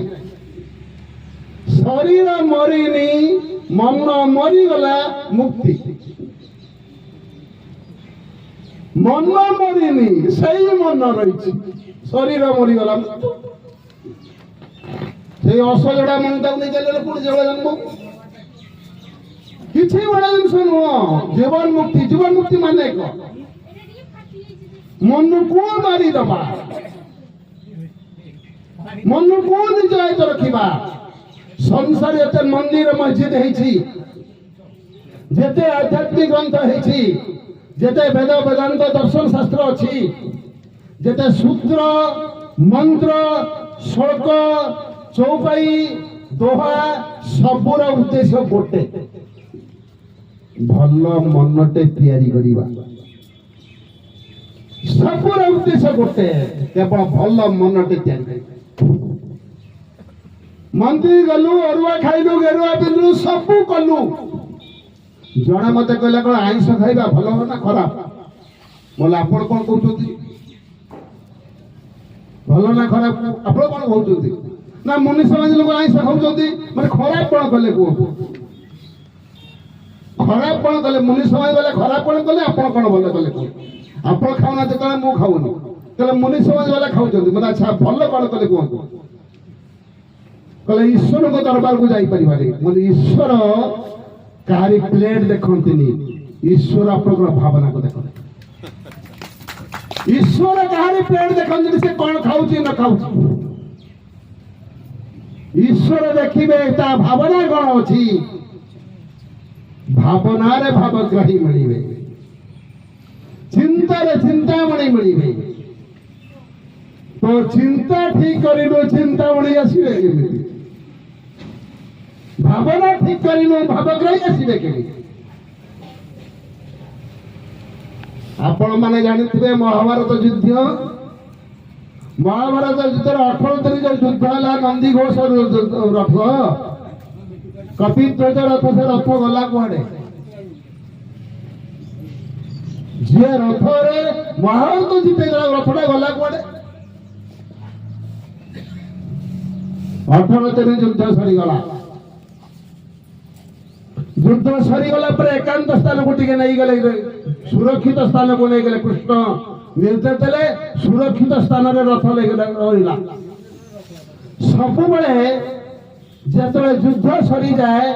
[SPEAKER 1] शरीर मरीनी, मन मरीगला, मुक्ति। मन मरीनी, सही मन रही, शरीर मरीगला, मुक्ति। से असजड़ा मन तक नहीं चले पुणी जगह जन्म किसी बड़ा जिनस नुह। जीवन मुक्ति, जीवन मुक्ति माने कौन? ମନକୁ ମାରିଦବା, ମନକୁ ନିଜ ଆୟତ ରଖିବା। ସଂସାର ଏତେ ମନ୍ଦିର ମସଜିଦ ହେଇଛି, ଯେତେ ଆଧ୍ୟାତ୍ମିକ ଗ୍ରନ୍ଥ ହେଇଛି, ଯେତେ ବେଦ ବେଦାନ୍ତ ଦର୍ଶନ ଶାସ୍ତ୍ର ଅଛି, ଯେତେ ସୂତ୍ର ମନ୍ତ୍ର ଶ୍ଳୋକ ଚୌପାଇ ଦୋହା, ସବୁର ଉଦ୍ଦେଶ୍ୟ ଗୋଟେ, ଭଲ ମନଟେ ତିଆରି କରିବା। ସବୁର ଉଦ୍ଦେଶ୍ୟ ଗୋଟେ, କେବଳ ଭଲ ମନଟେ ତିଆରି କରିବା। ମନ୍ଦିର ଗଲୁ, ଅରୁଆ ଖାଇଲୁ, ଗେରୁଆ ପିନ୍ଧିଲୁ, ସବୁ କଲୁ। ଜଣେ ମତେ କହିଲା କଣ ଆଇଁଷ ଖାଇବା ଭଲ ନା ଖରାପ? ବୋଲେ ଆପଣ କଣ କହୁଛନ୍ତି? ଭଲ ନା ଖରାପ ଆପଣ କଣ କହୁଛନ୍ତି? ନା ମୁନି ସମାଜ ଲୋକ ଆଇଁଷ ଖାଉଛନ୍ତି, ମାନେ ଖରାପ କଣ କଲେ କୁହନ୍ତୁ? ଖରାପ କଣ କଲେ? ମୁନି ସମାଜ ଗଲେ ଖରାପ କଣ କଲେ? ଆପଣ କଣ ଭଲ କଲେ କୁହନ୍ତୁ? ଆପଣ ଖାଉନାହାନ୍ତି କଲେ ମୁଁ ଖାଉନି, କହିଲେ ମୁନି ସମାଜ ବାଲା ଖାଉଛନ୍ତି, ମାନେ ଆଚ୍ଛା ଭଲ କଣ କଲେ କୁହନ୍ତୁ? କହିଲେ ଈଶ୍ୱରଙ୍କ ଦରବାରକୁ ଯାଇପାରିବାନି। ମାନେ ଈଶ୍ୱର କାହାରି ପ୍ଲେଟ ଦେଖନ୍ତିନି, ଈଶ୍ୱର ଆପଣଙ୍କର ଭାବନାକୁ ଦେଖନ୍ତି। ଈଶ୍ୱର କାହାରି ପ୍ଲେଟ ଦେଖନ୍ତିନି, ସେ କଣ ଖାଉଛି ନ ଖାଉଛି। ଈଶ୍ୱର ଦେଖିବେ ତା ଭାବନା କଣ ଅଛି। ଭାବନାରେ ଭାବଗ୍ରାହୀ ମିଳିବେ, ଚିନ୍ତାରେ ଚିନ୍ତାମଣି ମିଳିବେ। ତ ଚିନ୍ତା ଠିକ କରିଲୁ, ଚିନ୍ତାମଣି ଆସିବେ କେମିତି? ଭାବନା ଠିକ କରିଲୁ, ଭାବଗ୍ରାହୀ ଆସିବେ କେମିତି? ଆପଣ ମାନେ ଜାଣିଥିବେ ମହାଭାରତ ଯୁଦ୍ଧ। ମହାଭାରତ ଯୁଦ୍ଧର 18 ଦିନ ଯୋଉ ଯୁଦ୍ଧ ହେଲା, ନନ୍ଦୀ ଘୋଷ ରଥ, କପିଧ୍ୱଜ ରଥ, ସେ ରଥ ଗଲା କୁଆଡେ? ଯିଏ ରଥରେ ମହାଭାରତ ଜିତେଇଲା ରଥଟା ଗଲା କୁଆଡେ? 18 ଦିନ ଯୁଦ୍ଧ ସରିଗଲା। ଯୁଦ୍ଧ ସରିଗଲା ପରେ ଏକାନ୍ତ ସ୍ଥାନକୁ ଟିକେ ନେଇଗଲେ, ସୁରକ୍ଷିତ ସ୍ଥାନକୁ ନେଇଗଲେ। କୃଷ୍ଣ ନିର୍ଦ୍ଦେଶ ଦେଲେ ସୁରକ୍ଷିତ ସ୍ଥାନରେ ରଥ ରହିଲା। ସବୁବେଳେ ଯେତେବେଳେ ଯୁଦ୍ଧ ସରିଯାଏ,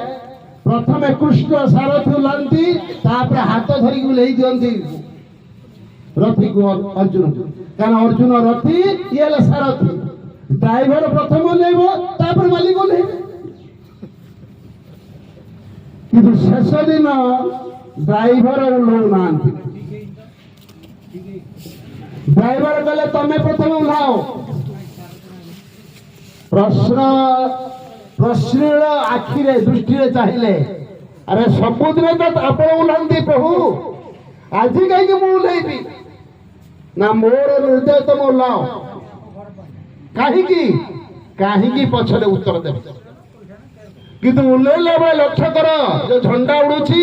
[SPEAKER 1] ପ୍ରଥମେ କୃଷ୍ଣ ସାରଥି ଓହ୍ଲାନ୍ତି, ତାପରେ ହାତ ଧରିକି ଓହ୍ଲେଇ ଦିଅନ୍ତି ରଥିକୁ ଅର୍ଜୁନକୁ। କାରଣ ଅର୍ଜୁନ ରଥି, ଇଏ ହେଲା ସାରଥି। ଡ୍ରାଇଭର ପ୍ରଥମେ ଓହ୍ଲେଇବ, ତାପରେ ମାଲିକ ଓହ୍ଲେଇବେ। କିନ୍ତୁ ଶେଷ ଦିନ ଡ୍ରାଇଭର ଓହ୍ଲଉନାହାନ୍ତି। ଡ୍ରାଇଭର କହିଲେ ତମେ ପ୍ରଥମେ ଓହ୍ଲାଅ। ପ୍ରଶ୍ନର ଆଖିରେ ଦୃଷ୍ଟିରେ ଚାହିଁଲେ, ଆରେ ସବୁଦିନ ତ ଆପଣ ଓହ୍ଲାନ୍ତି ପ୍ରଭୁ, ଆଜି କାହିଁକି ମୁଁ ଓହ୍ଲେଇବି? ନା ମୋର ନିର୍ଦ୍ଦେଶ ତମେ ଓହ୍ଲାଅ। କାହିଁକି? କାହିଁକି ପଛରେ ଉତ୍ତର ଦେବେ। କିନ୍ତୁ ଓହ୍ଲେଇଲା ବେଳେ ଲକ୍ଷ୍ୟ କର, ଯୋଉ ଝଣ୍ଡା ଉଡୁଛି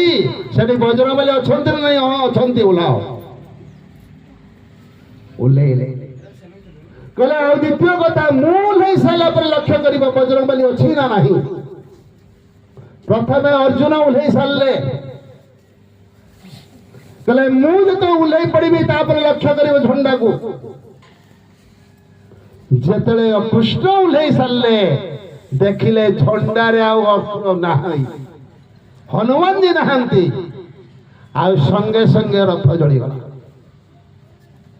[SPEAKER 1] ସେଠି ବଜରଙ୍ଗବଲି ଅଛନ୍ତି ନା ନାଇଁ? ହଁ ଅଛନ୍ତି, ଓହ୍ଲାଅ। ଓହ୍ଲେଇଲେ। କହିଲେ ଆଉ ଦ୍ୱିତୀୟ କଥା, ମୁଁ ଓହ୍ଲେଇ ସାରିଲା ପରେ ଲକ୍ଷ୍ୟ କରିବ ବଜରଙ୍ଗବଲି ଅଛି ନା ନାହିଁ। ପ୍ରଥମେ ଅର୍ଜୁନ ଓହ୍ଲେଇ ସାରିଲେ, କହିଲେ ମୁଁ ଯେତେବେଳେ ଓହ୍ଲେଇ ପଡିବି ତାପରେ ଲକ୍ଷ୍ୟ କରିବ ଝଣ୍ଡାକୁ। ଯେତେବେଳେ କୃଷ୍ଣ ଓହ୍ଲେଇ ସାରିଲେ, ଦେଖିଲେ ଝଣ୍ଡାରେ ଆଉ ନାହିଁ, ହନୁମାନ ଜୀ ନାହାନ୍ତି। ଆଉ ସଙ୍ଗେ ସଙ୍ଗେ ରଥ ଜଳିଗଲା,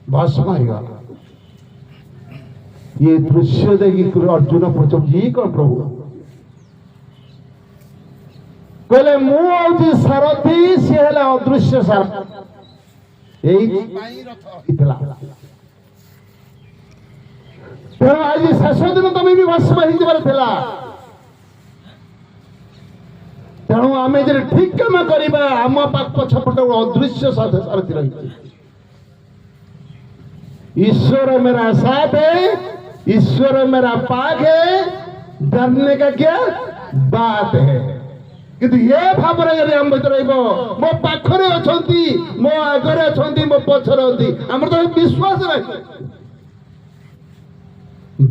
[SPEAKER 1] ଭସ୍ମ ହେଇଗଲା। ये दृश्य देखी अर्जुन पचार ये कौन प्रभु? कहले मु हूँ सारथी, सी है अदृश्य सारथी। तेणु आज शेष दिन तुम भी भस्म हो। तेणु आम ठीक कम करवा, आम पछपट अदृश्य सारथी रही। ईश्वर मेरा साथ है, ईश्वर मेरा पाक है, डरने का क्या बात है। किंतु ये भावना यदि हम भीतर मो पाखरे अछंती, मो आगरे अछंती, मो पछरे अछंती, हमर तो विश्वास नहीं।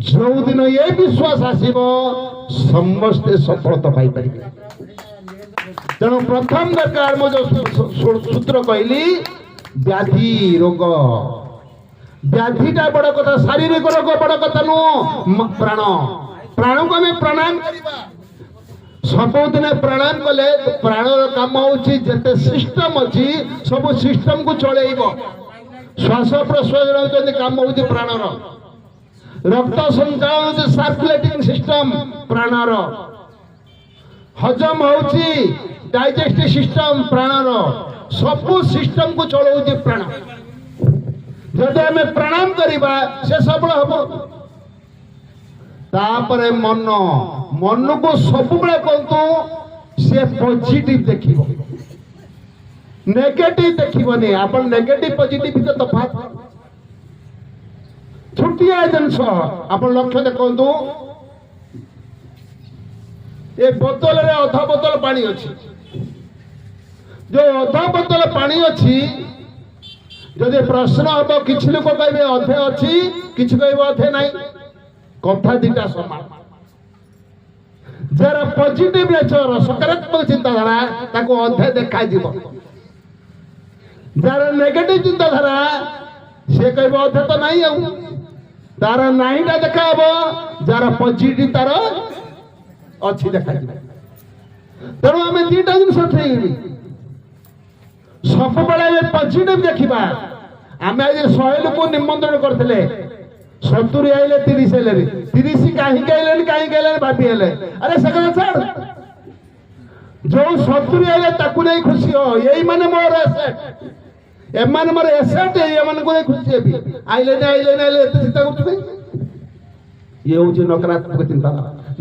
[SPEAKER 1] जो दिन ये विश्वास आसीबो समस्ते सफलता पाई परिबे। तेणु प्रथम दरकार मो जो सूत्र कहली, व्याधि रोग, व्याधिटा बड़ कथा, शारीरिक रोग बड़ कथा नुह। प्राण, प्राण को आम प्रणाम करवा, सबुदिन प्रणाम कले प्राण काम होची, जेते सिस्टम अच्छी सब सिस्टम को चलेइबो। श्वास प्रश्वास होती काम हूँ प्राणर रक्त संचालन होती सर्कुलेटिंग सिस्टम प्राणर हजम होची डाइजेस्टिव सिस्टम प्राणर सबू सिस्टम को चलाऊँ प्राण जदि आम प्रणाम करवा से सबल हम तापर मन मन को सब बेले कहतु सी पॉजिटिव देखिबो नेगेटिव देखिबनी आपण नेगेटिव पॉजिटिव तो तफात छुटिया जिनस आपण लक्ष्य देखंतु ए बोतल रे अधा बोतल पानी अछि जो अधा बोतल पानी अछि जदि प्रश्न हम किछि लोक कहबे अधे अछि किछि कहबे अधे नाही कथा दीटा समान जरा पॉजिटिव नेचर सकारात्मक चिंताधारा ताको अधे देखा जीव जरा नेगेटिव चिंताधारा से कहबो अधे तो नाही आउ तार नाहीटा देखा हबो जरा पॉजिटिव तार अछि देखा जीव तेणु आम दीटा जिन ठीक सब बेले पॉजिटिव देखा आम आज 100 लोक निमंत्रण करते 70 आइले 30 आइले 30 कहीं आइले कहीं आइले भाभी हेले अरे सका छाड़ जो 70 आइले ताकू नहीं खुशी हो यही माने मोर एसेट ए माने मोर एसेट ये माने को नहीं खुशी हेबी आइले आइले एते चिंता करथबे ये होची नकारात्मक चिंता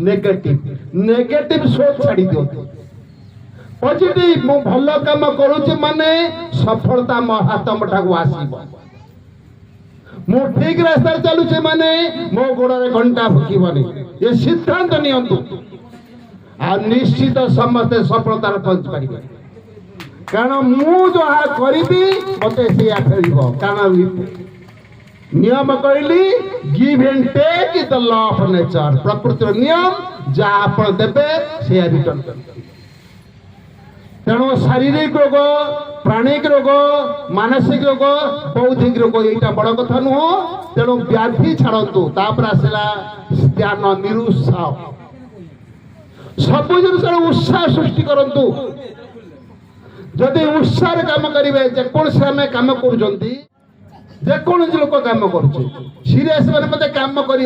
[SPEAKER 1] नेगेटिव सोच छाड़ी दियो पॉजिटिव मु भलो काम करूची माने सफलता मो हाथ मुठा को आसीबो मु ठीक रास्ता चलुचे माने मो गोड़े घंटा फुकबनी ये सिद्धांत नियंतु आ निश्चित समस्त सफलतार पहुंच पारे कारण मु जहा करी मते से फेरब कारण नियम कहली give and take is the law of nature प्रकृतिर नियम जहा आपण देबे से रिटर्न करबे तेणु शारीरिक रोग प्राणिक रोग मानसिक रोग बौद्धिक रोग यहाँ बड़ कथा नुह तेणु व्याधि छाड़ू तापर आसला ज्ञान निरुत्साह सब जिन उत्साह सृष्टि करूँ जदि उत्साह काम करेंगे जेकोसी आम कम करोसी लोक कम कर सीरीयस मैंने मत कम कर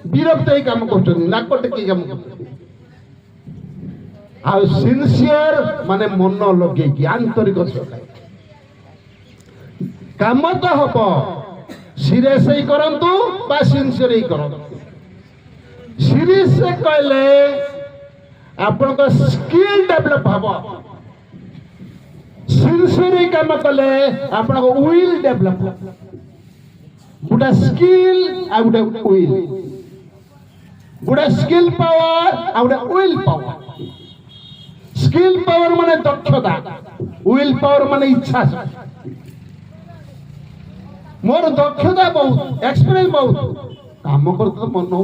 [SPEAKER 1] विरक्त ही कम कर नाक टेक कम कर आ सिंसियर माने मन लगे आंतरिक काम तो हम सीरियस ही करंतु बा सिंसियर ही करंतु सीरियस से कहले आपण को स्किल डेवलप हबो सिंसियर ही काम कले आपण को विल डेवलप गुडा स्किल आ गुडा विल गुडा स्किल पावर आ गुडा विल पावर स्किल पावर माने दक्षता विल पावर माने इच्छा मोर दक्षता बहुत एक्सपीरियंस बहुत काम करते मन हो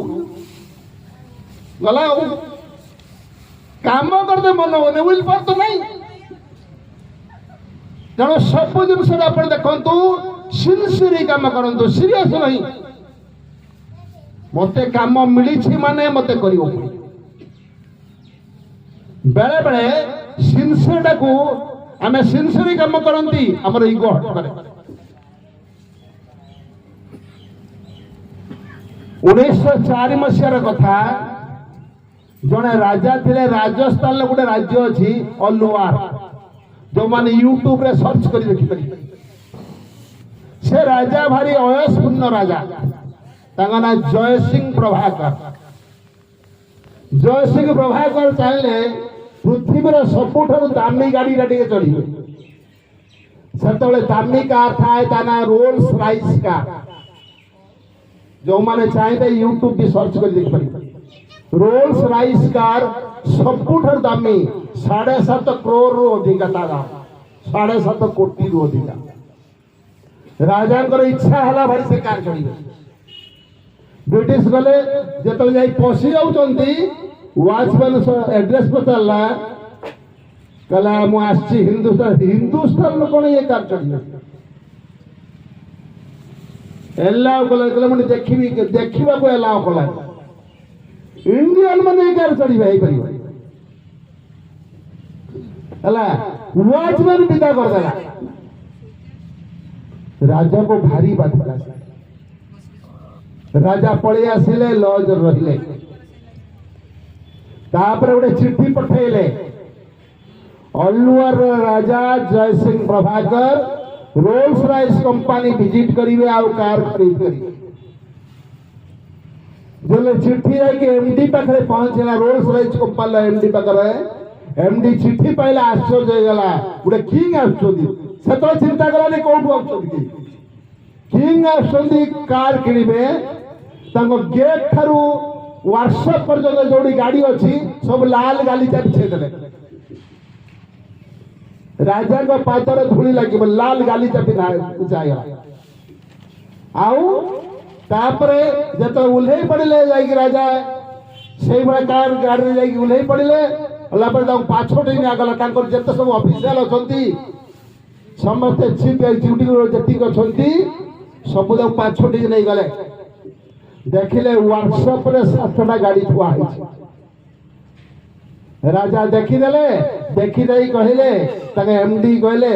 [SPEAKER 1] गला काम करते मन हो विल पावर तो नहीं तेणु सब जिन आप देखु सिंसियरली काम करूँ सीरियस नहीं मते काम मिली माने मते करियो बेले बेले सिंसियरटा को आम सिंसियरली काम करती आमर इगो हट करे 1904 मसीहार कथा जड़े राजा थे राजस्थान गोटे राज्य अच्छी अलवार जो माने यूट्यूब रे सर्च कर देखिपारे से राजा भारी अयस्पूर्ण राजा तांगा ना जय सिंह प्रभाकर चाहिए पृथ्वीर सबुठार दामी गाड़ी चढ़े से दामी कार थाए ता ना रोल्स रॉयस कार जो माने चाहिए यूट्यूब की सर्च कर देखिपारे रोल्स रॉयस कार सबुठार दामी 7.5 करोड़ रु अधिका तारा 7.5 कोटी रु अधिका राजा इच्छा है भाई से कार चढ़े ब्रिटिश गले जो जा पशि जाऊँगी वाचमैन एड्रेस पचारा कहला मुझे हिंदुस्तान लोग कौन ये कार चढ़े एलाउ कला मुझे देखा को एलाउ कला इंडियन मैंने कार चढ़े वाचमैन विदा करदेला राजा को भारी बाधिला। राजा पळी आसिले लॉज रहिले तापर गोटे चिट्ठी पठेले अलुआर राजा जय Singh Prabhakar Rolls Royce company visit करिवे आउ कार खरीद करिवे जले चिट्ठी है कि एमडी पाखरे पहुंचला रोल्स रॉयस कंपनी एमडी पाखरे एमडी चिट्ठी पाइला आश्चर्य हो गला गोटे किंग आछोदी सेतो चिंता करले कोठु आछोदी किंग आछोदी कार किनिबे तांको गेट थारू वर्कशॉप पर्यंत जोड़ी गाड़ी अच्छी सब लाल गालीचा बिछे देले राजा को पादर धूली लगे लाल गालीचा बिछाया आउ तापरे जत उल्हे पड़े जाइक राजा से कार गाड़ी जाइक उल्हे पड़े पाछोटे निगला जिते सब ऑफिशियल अच्छा समस्ते चीफ एग्जीक्यूटिव जी अच्छा सब पाछोटे नहीं गले देखिले वर्कशॉप रे 7टा गाड़ी थुआ राजा देखीदेले देखी दे कहले एमडी कहले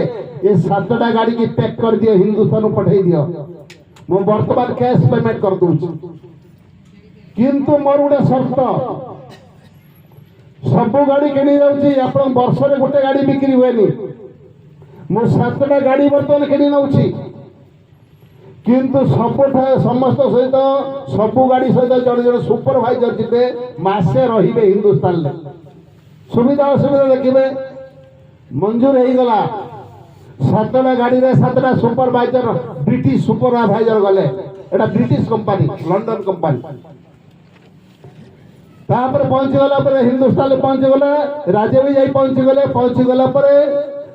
[SPEAKER 1] ये 7टा गाड़ी की पैक कर दियो हिंदुस्तान पठाई दियो मो वर्तमान कैश पेमेंट कर दूँ किंतु मोर गोटे शर्त सब गाड़ी किणी जाऊँगी आप वर्ष रे गोटे गाड़ी बिक्री हुए मो 7टा गाड़ी बर्तमान किणी नौची किंतु समस्त सहित सबु गाड़ी सहित जड़े जड़े सुपरवाइजर जीवे मासे रे हिंदुस्तान सुविधा असुविधा देखिए मंजूर हो गला 7टा गाड़ी रे 7टा सुपरवाइजर ब्रिटिश सुपरवाइजर गले एटा ब्रिटिश कंपनी लंडन कंपनी तापर पहुंच गला पर हिंदुस्तान पहुंच गले राजे भी जाई पहुंच गला पर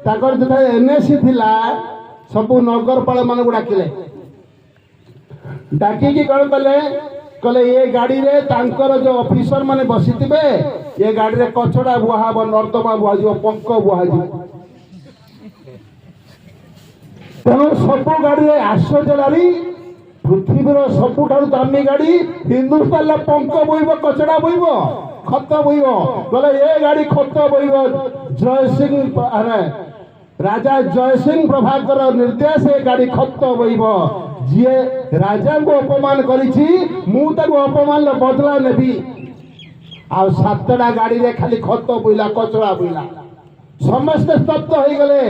[SPEAKER 1] ताकर जथा एनएससी थिला सबु नगरपाल मान डाकिले डाकिकी कौन कले कले ये गाड़ी रे तांकर जो ऑफिसर माने बसिथिबे ये गाड़ी रे कचड़ा बुहाब नर्दमा बुहाजिव पंक बुहाजिव तेणु सब गाड़ी रे आश्चर्य लागी पृथ्वीर सबुठार दामी गाड़ी हिंदुस्तान पंक बोइब कचड़ा बोइब खत बोइब बोले ये गाड़ी खत बोइब जय सिंह अरे राजा जय सिंह प्रभाकर निर्देश ये गाड़ी खत बोइब जी राजा को अपमान करिछि मु ताको अपमान बदला नेबी आ 7टा गाड़ी रे खाली खत बोइला कचड़ा बोइला समस्त स्तब्ध हो गले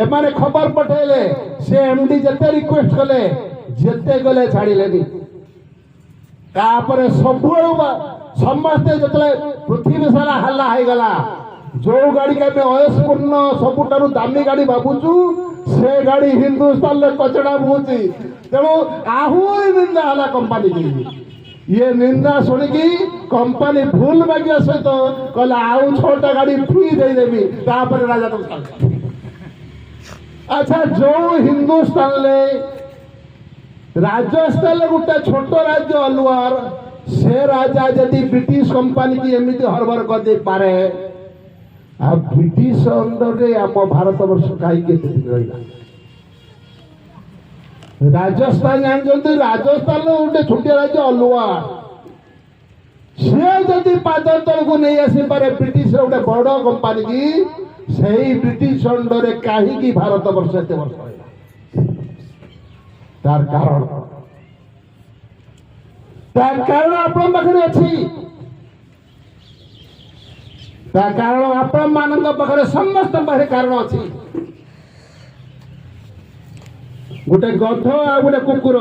[SPEAKER 1] एमाने खबर पठेले से एमडी जते रिक्वेस्ट कले जेते गले छाड़िलेनी तापर सबुळु समस्ते जतले पृथ्वी सारा हल्ला हो गला जो गाड़ी के अयस्पूर्ण सबुठारु दामी गाड़ी भाबुचु से गाड़ी हिंदुस्तान रे कचड़ा बुची तेणु आहु निंदा हला कंपनी की ये निंदा शुणिकी कंपनी भूल भाग्य सहित कहला आउ 6टा गाड़ी फ्री दे देबी तापर राजा तो अच्छा जो हिंदुस्तान ले राजस्थान गोटे छोट राज्य अलुआर से राजा यदि ब्रिटिश कंपनी की एमती हरबर कर दे पारे आ ब्रिटिश अंडर रे आम भारत वर्ष कहीं रहा राजस्थान जानते राजस्थान गोटे छोटिया राज्य अलुआर सी जदि पाद तल को नहीं आसी पारे ब्रिटिश गोटे बड़ कंपनी की सही ब्रिटिश अंडर रे कहीं भारत वर्ष एत वर्ष तार कारण आपण पाखरे अछि ता कारण आपण मानक पाखरे समस्त पाखरे कारण अछि गोटे गध आ गोटे कुकुर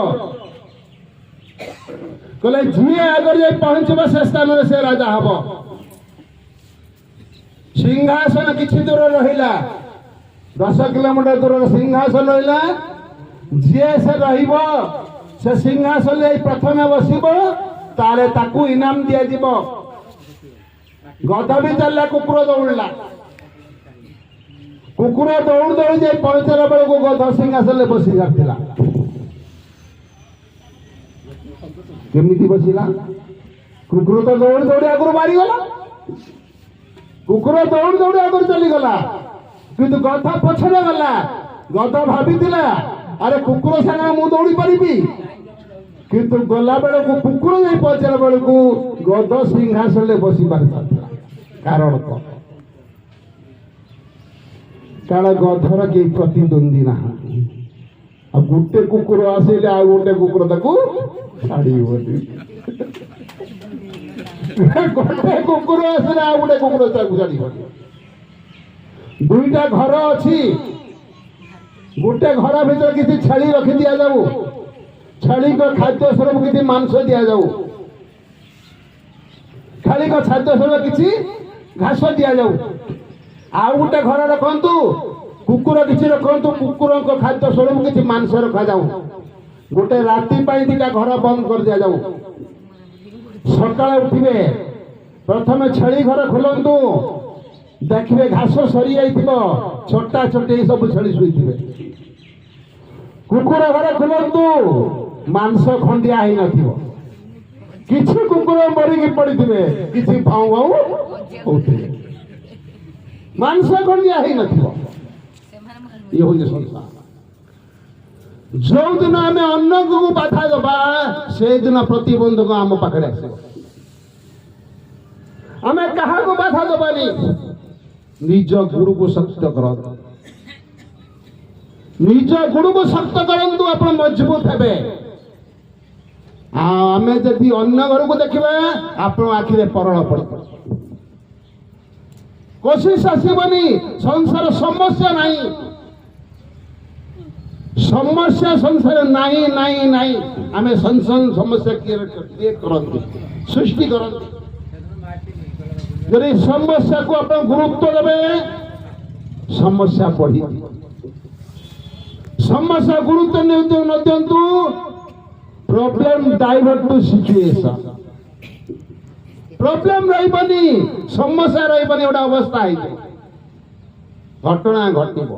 [SPEAKER 1] कहले जी अगर ये पहुंचब से स्थान से राजा हब सिंहासन किछि दूर रहिला 10 किलोमीटर दूर सिंहासन रहिला जी से रहिब से सिंहासन प्रथम बसिब ताले ताकू इनाम दिया जीव गध भी चलला कुकुर दौड़ला कुकुर दौड़ दौड़ जाए पहुंचला बेलू गध सिंहासन बसी जाता केमिति बसिला कुकुर तो दौड़ दौड़ आगुरी मारिगला कुकुर दौड़ दौड़ आगुरी चलीगला किंतु गध पछरे गला गध भाभी अरे कुकुर सागे मु दौड़ी पारिबी किंतु गला बेल को कुकुर जाई पहुंचला बेल को गध सिंहासन बसी पारि कारण कौन कारण गधर के प्रतिद्वंदी ना ଆଉ ଗୋଟେ କୁକୁର ଆସିଲେ ଆଉ ଗୋଟେ କୁକୁର ତାକୁ ଛାଡ଼ିବନି। ଗୋଟେ କୁକୁର ଆସିଲେ ଆଉ ଗୋଟେ କୁକୁର ତାକୁ ଛାଡ଼ିବନି। ଦୁଇଟା ଘର ଅଛି, ଗୋଟେ ଘର ଭିତରେ କିଛି ଛେଳି ରଖି ଦିଆଯାଉ, ଛେଳିଙ୍କ ଖାଦ୍ୟ ସ୍ୱରୂପ କିଛି ମାଂସ ଦିଆଯାଉ, ଛେଳିଙ୍କ ଖାଦ୍ୟ ସ୍ୱରୂପ କିଛି ଘାସ ଦିଆଯାଉ। ଆଉ ଗୋଟେ ଘର ରଖନ୍ତୁ, କୁକୁର କିଛି ରଖନ୍ତୁ, କୁକୁରଙ୍କ ଖାଦ୍ୟ ସ୍ୱରୂପ କିଛି ମାଂସ ରଖାଯାଉ। ଗୋଟେ ରାତି ପାଇଁ ଦିଟା ଘର ବନ୍ଦ କରି ଦିଆଯାଉ। ସକାଳେ ଉଠିବେ, ପ୍ରଥମେ ଛେଳି ଘର ଖୋଲନ୍ତୁ, ଦେଖିବେ ଘାସ ସରିଯାଇଥିବ, ଛୋଟା ଛୋଟି ସବୁ ଛେଳି ଶୋଇଥିବେ। କୁକୁର ଘର ଖୋଲନ୍ତୁ, ମାଂସ ଖଣ୍ଡିଆ ହେଇନଥିବ, କିଛି କୁକୁର ମରିକି ପଡିଥିବେ, କିଛି ଭାଉ ଭାଉ ହଉଥିବେ, ମାଂସ ଖଣ୍ଡିଆ ହେଇନଥିବ। ଇଏ ହଉଛି ସଂସାର। ଯୋଉଦିନ ଆମେ ଅନ୍ୟକୁ ବାଧା ଦେବା, ସେଇଦିନ ପ୍ରତିବନ୍ଧକ ଆମ ପାଖରେ ଆସିବ। ଆମେ କାହାକୁ ବାଧା ଦେବାନି, ନିଜ ଗୁରୁକୁ ଶକ୍ତ କରନ୍ତୁ, ନିଜ ଗୁରୁକୁ ଶକ୍ତ କରନ୍ତୁ, ଆପଣ ମଜବୁତ ହେବେ। ଆଉ ଆମେ ଯଦି ଅନ୍ୟ ଘରକୁ ଦେଖିବା, ଆପଣ ଆଖିରେ ପରଳ ପଡିବ, କୋଶିଶ ଆସିବନି। ସଂସାର ସମସ୍ୟା ନାହିଁ, ସମସ୍ୟା ସଂସାର ନାହିଁ ନାହିଁ ନାହିଁ। ଆମେ ସମସ୍ୟା କିଏ କରନ୍ତି, ସୃଷ୍ଟି କରନ୍ତି। ଯଦି ସମସ୍ୟାକୁ ଆପଣ ଗୁରୁତ୍ୱ ଦେବେ, ସମସ୍ୟା ବଢିବ। ସମସ୍ୟା ଗୁରୁତ୍ୱ ନ ଦିଅନ୍ତୁ, problem divert to situation. Problem ରହିବନି, ସମସ୍ୟା ରହିବନି, ଗୋଟେ ଅବସ୍ଥା ହେଇଯିବ, ଘଟଣା ଘଟିବ।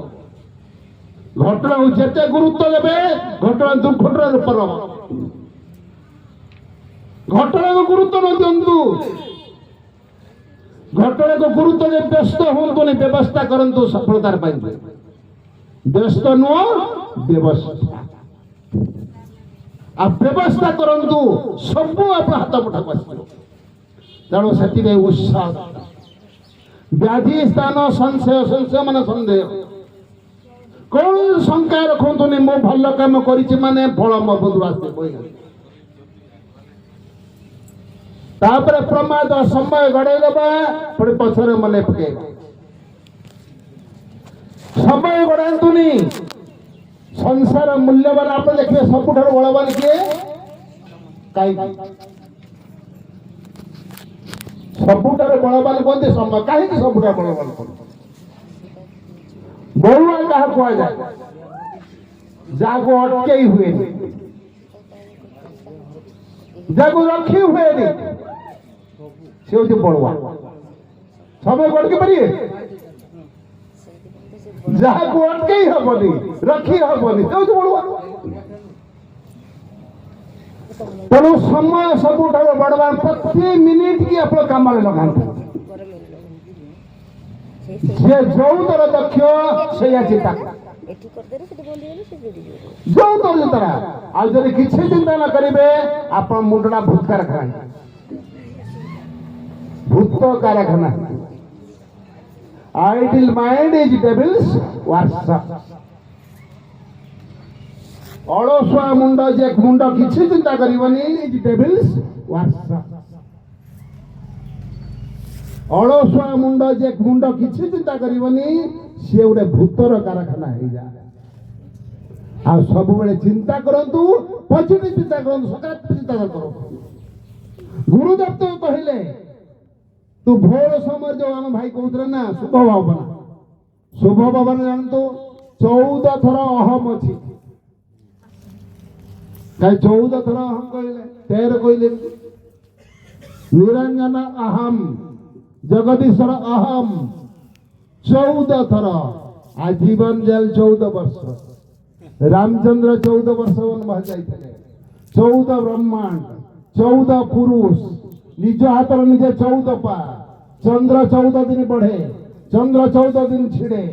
[SPEAKER 1] ଘଟଣାକୁ ଯେତେ ଗୁରୁତ୍ୱ ଦେବେ, ଘଟଣା ଦୁର୍ଘଟଣା ରୂପ ନେବ। ଘଟଣାକୁ ଗୁରୁତ୍ୱ ନ ଦିଅନ୍ତୁ, ଘଟଣାକୁ ଗୁରୁତ୍ୱ ଦେଇ ବ୍ୟସ୍ତ ହୁଅନ୍ତୁନି, ବ୍ୟବସ୍ଥା କରନ୍ତୁ, ସଫଳତାର ପାଇବେ। ବ୍ୟସ୍ତ ନୁହଁ, ବ୍ୟବସ୍ଥା। ଆଉ ବ୍ୟବସ୍ଥା କରନ୍ତୁ, ସବୁ ଆପଣ ହାତ ମୁଠାକୁ ଆସିବ। ତେଣୁ ସେଥିପାଇଁ ଉତ୍ସାହ, ବ୍ୟାଧି ସ୍ଥାନ ସଂଶୟ, ସଂଶୟ ମାନେ ସନ୍ଦେହ। କୌଣସି ଶଙ୍କା ରଖନ୍ତୁନି, ମୁଁ ଭଲ କାମ କରିଛି ମାନେ ଫଳ ମୋ ବଧୁ ଆସିବ। ତାପରେ ପ୍ରମାଦ, ସମୟ ଗଡ଼େଇ ଦେବା, ପୁଣି ପଛରେ ମନେ ପକେଇବା। ସମୟ ଗଡ଼ାନ୍ତୁନି। ସଂସାର ମୂଲ୍ୟବାନ ଆପଣ ଦେଖିବେ, ସବୁଠାରୁ ବଳବାନ କିଏ? କାହିଁକି ସବୁଠାରୁ ବଳବାନ କୁହନ୍ତି ସମୟ। କାହିଁକି ସବୁଠାରୁ ବଳବାନ କୁହନ୍ତି? ବଳୁଆ କାହାକୁ କୁହାଯାଏ? ଯାହାକୁ ଅଟକେଇ ହୁଏନି, ଯାହାକୁ ରଖି ହୁଏନି, ସେ ହଉଛି ବଳୁଆ। ସମୟ ଅଟକି ପାରିବେ? ଯାହାକୁ ଅଟକେଇ ହବନି, ରଖି ହବନି, ସେ ହଉଛି ବଳୁଆ। ତେଣୁ ସମୟ ସବୁଠାରୁ ବଳବାନ। ପ୍ରତି ମିନିଟ କି ଆପଣ କାମରେ ଲଗାନ୍ତୁ। ସେ ଯୋଉଥର ଦକ୍ଷ, ସେଇଆ ଚିନ୍ତା ଯୋଉଥର ତାରା। ଆଉ ଯଦି କିଛି ଚିନ୍ତା ନ କରିବେ, ଆପଣ ମୁଣ୍ଡଟା ଭୂତ କାରଖାନା, ଭୂତ କାରଖାନା। Idol mind is devils workshop. ଅଳସୁଆ ମୁଣ୍ଡ, ଯେ ମୁଣ୍ଡ କିଛି ଚିନ୍ତା କରିବନି, ଇଜ ଡେଭିଲ୍ସ ୱାର୍କଶପ। ଅଳସୁଆ ମୁଣ୍ଡ, ଯେ ମୁଣ୍ଡ କିଛି ଚିନ୍ତା କରିବନି, ସିଏ ଗୋଟେ ଭୂତର କାରଖାନା ହେଇଯାଏ। ଆଉ ସବୁବେଳେ ଚିନ୍ତା କରନ୍ତୁ, ପଜିଟିଭ ଚିନ୍ତା କରନ୍ତୁ, ସକାରାତ୍ମକ ଚିନ୍ତା କରନ୍ତୁ। ଗୁରୁଦେବ ତ କହିଲେ, ତୁ ଭୋର ସମୟରେ ଯୋଉ ଆମ ଭାଇ କହୁଥିଲେ ନା, ଶୁଭ ଭାବନା। ଶୁଭ ଭାବନା ଜାଣନ୍ତୁ, 14 ଥର ଅହମ ଅଛି। କାହିଁ 14 ଥର ଅହମ କହିଲେ? 13 କହିଲେ। ନିରଞ୍ଜନ ଅହମ, ଜଗଦୀଶ୍ୱର ଅହମ 14 ଥର। ଆଜୀବନ ଜେଲ 14 ବର୍ଷ। ରାମଚନ୍ଦ୍ର 14 ବର୍ଷ ବନବାସ ଯାଇଥିଲେ। 14 ବ୍ରହ୍ମାଣ୍ଡ, 14 ପୁରୁଷ, ନିଜ ହାତରେ ନିଜେ 14 ପା। ଚନ୍ଦ୍ର 14 ଦିନ ବଢେ, ଚନ୍ଦ୍ର 14 ଦିନ ଛିଡେ।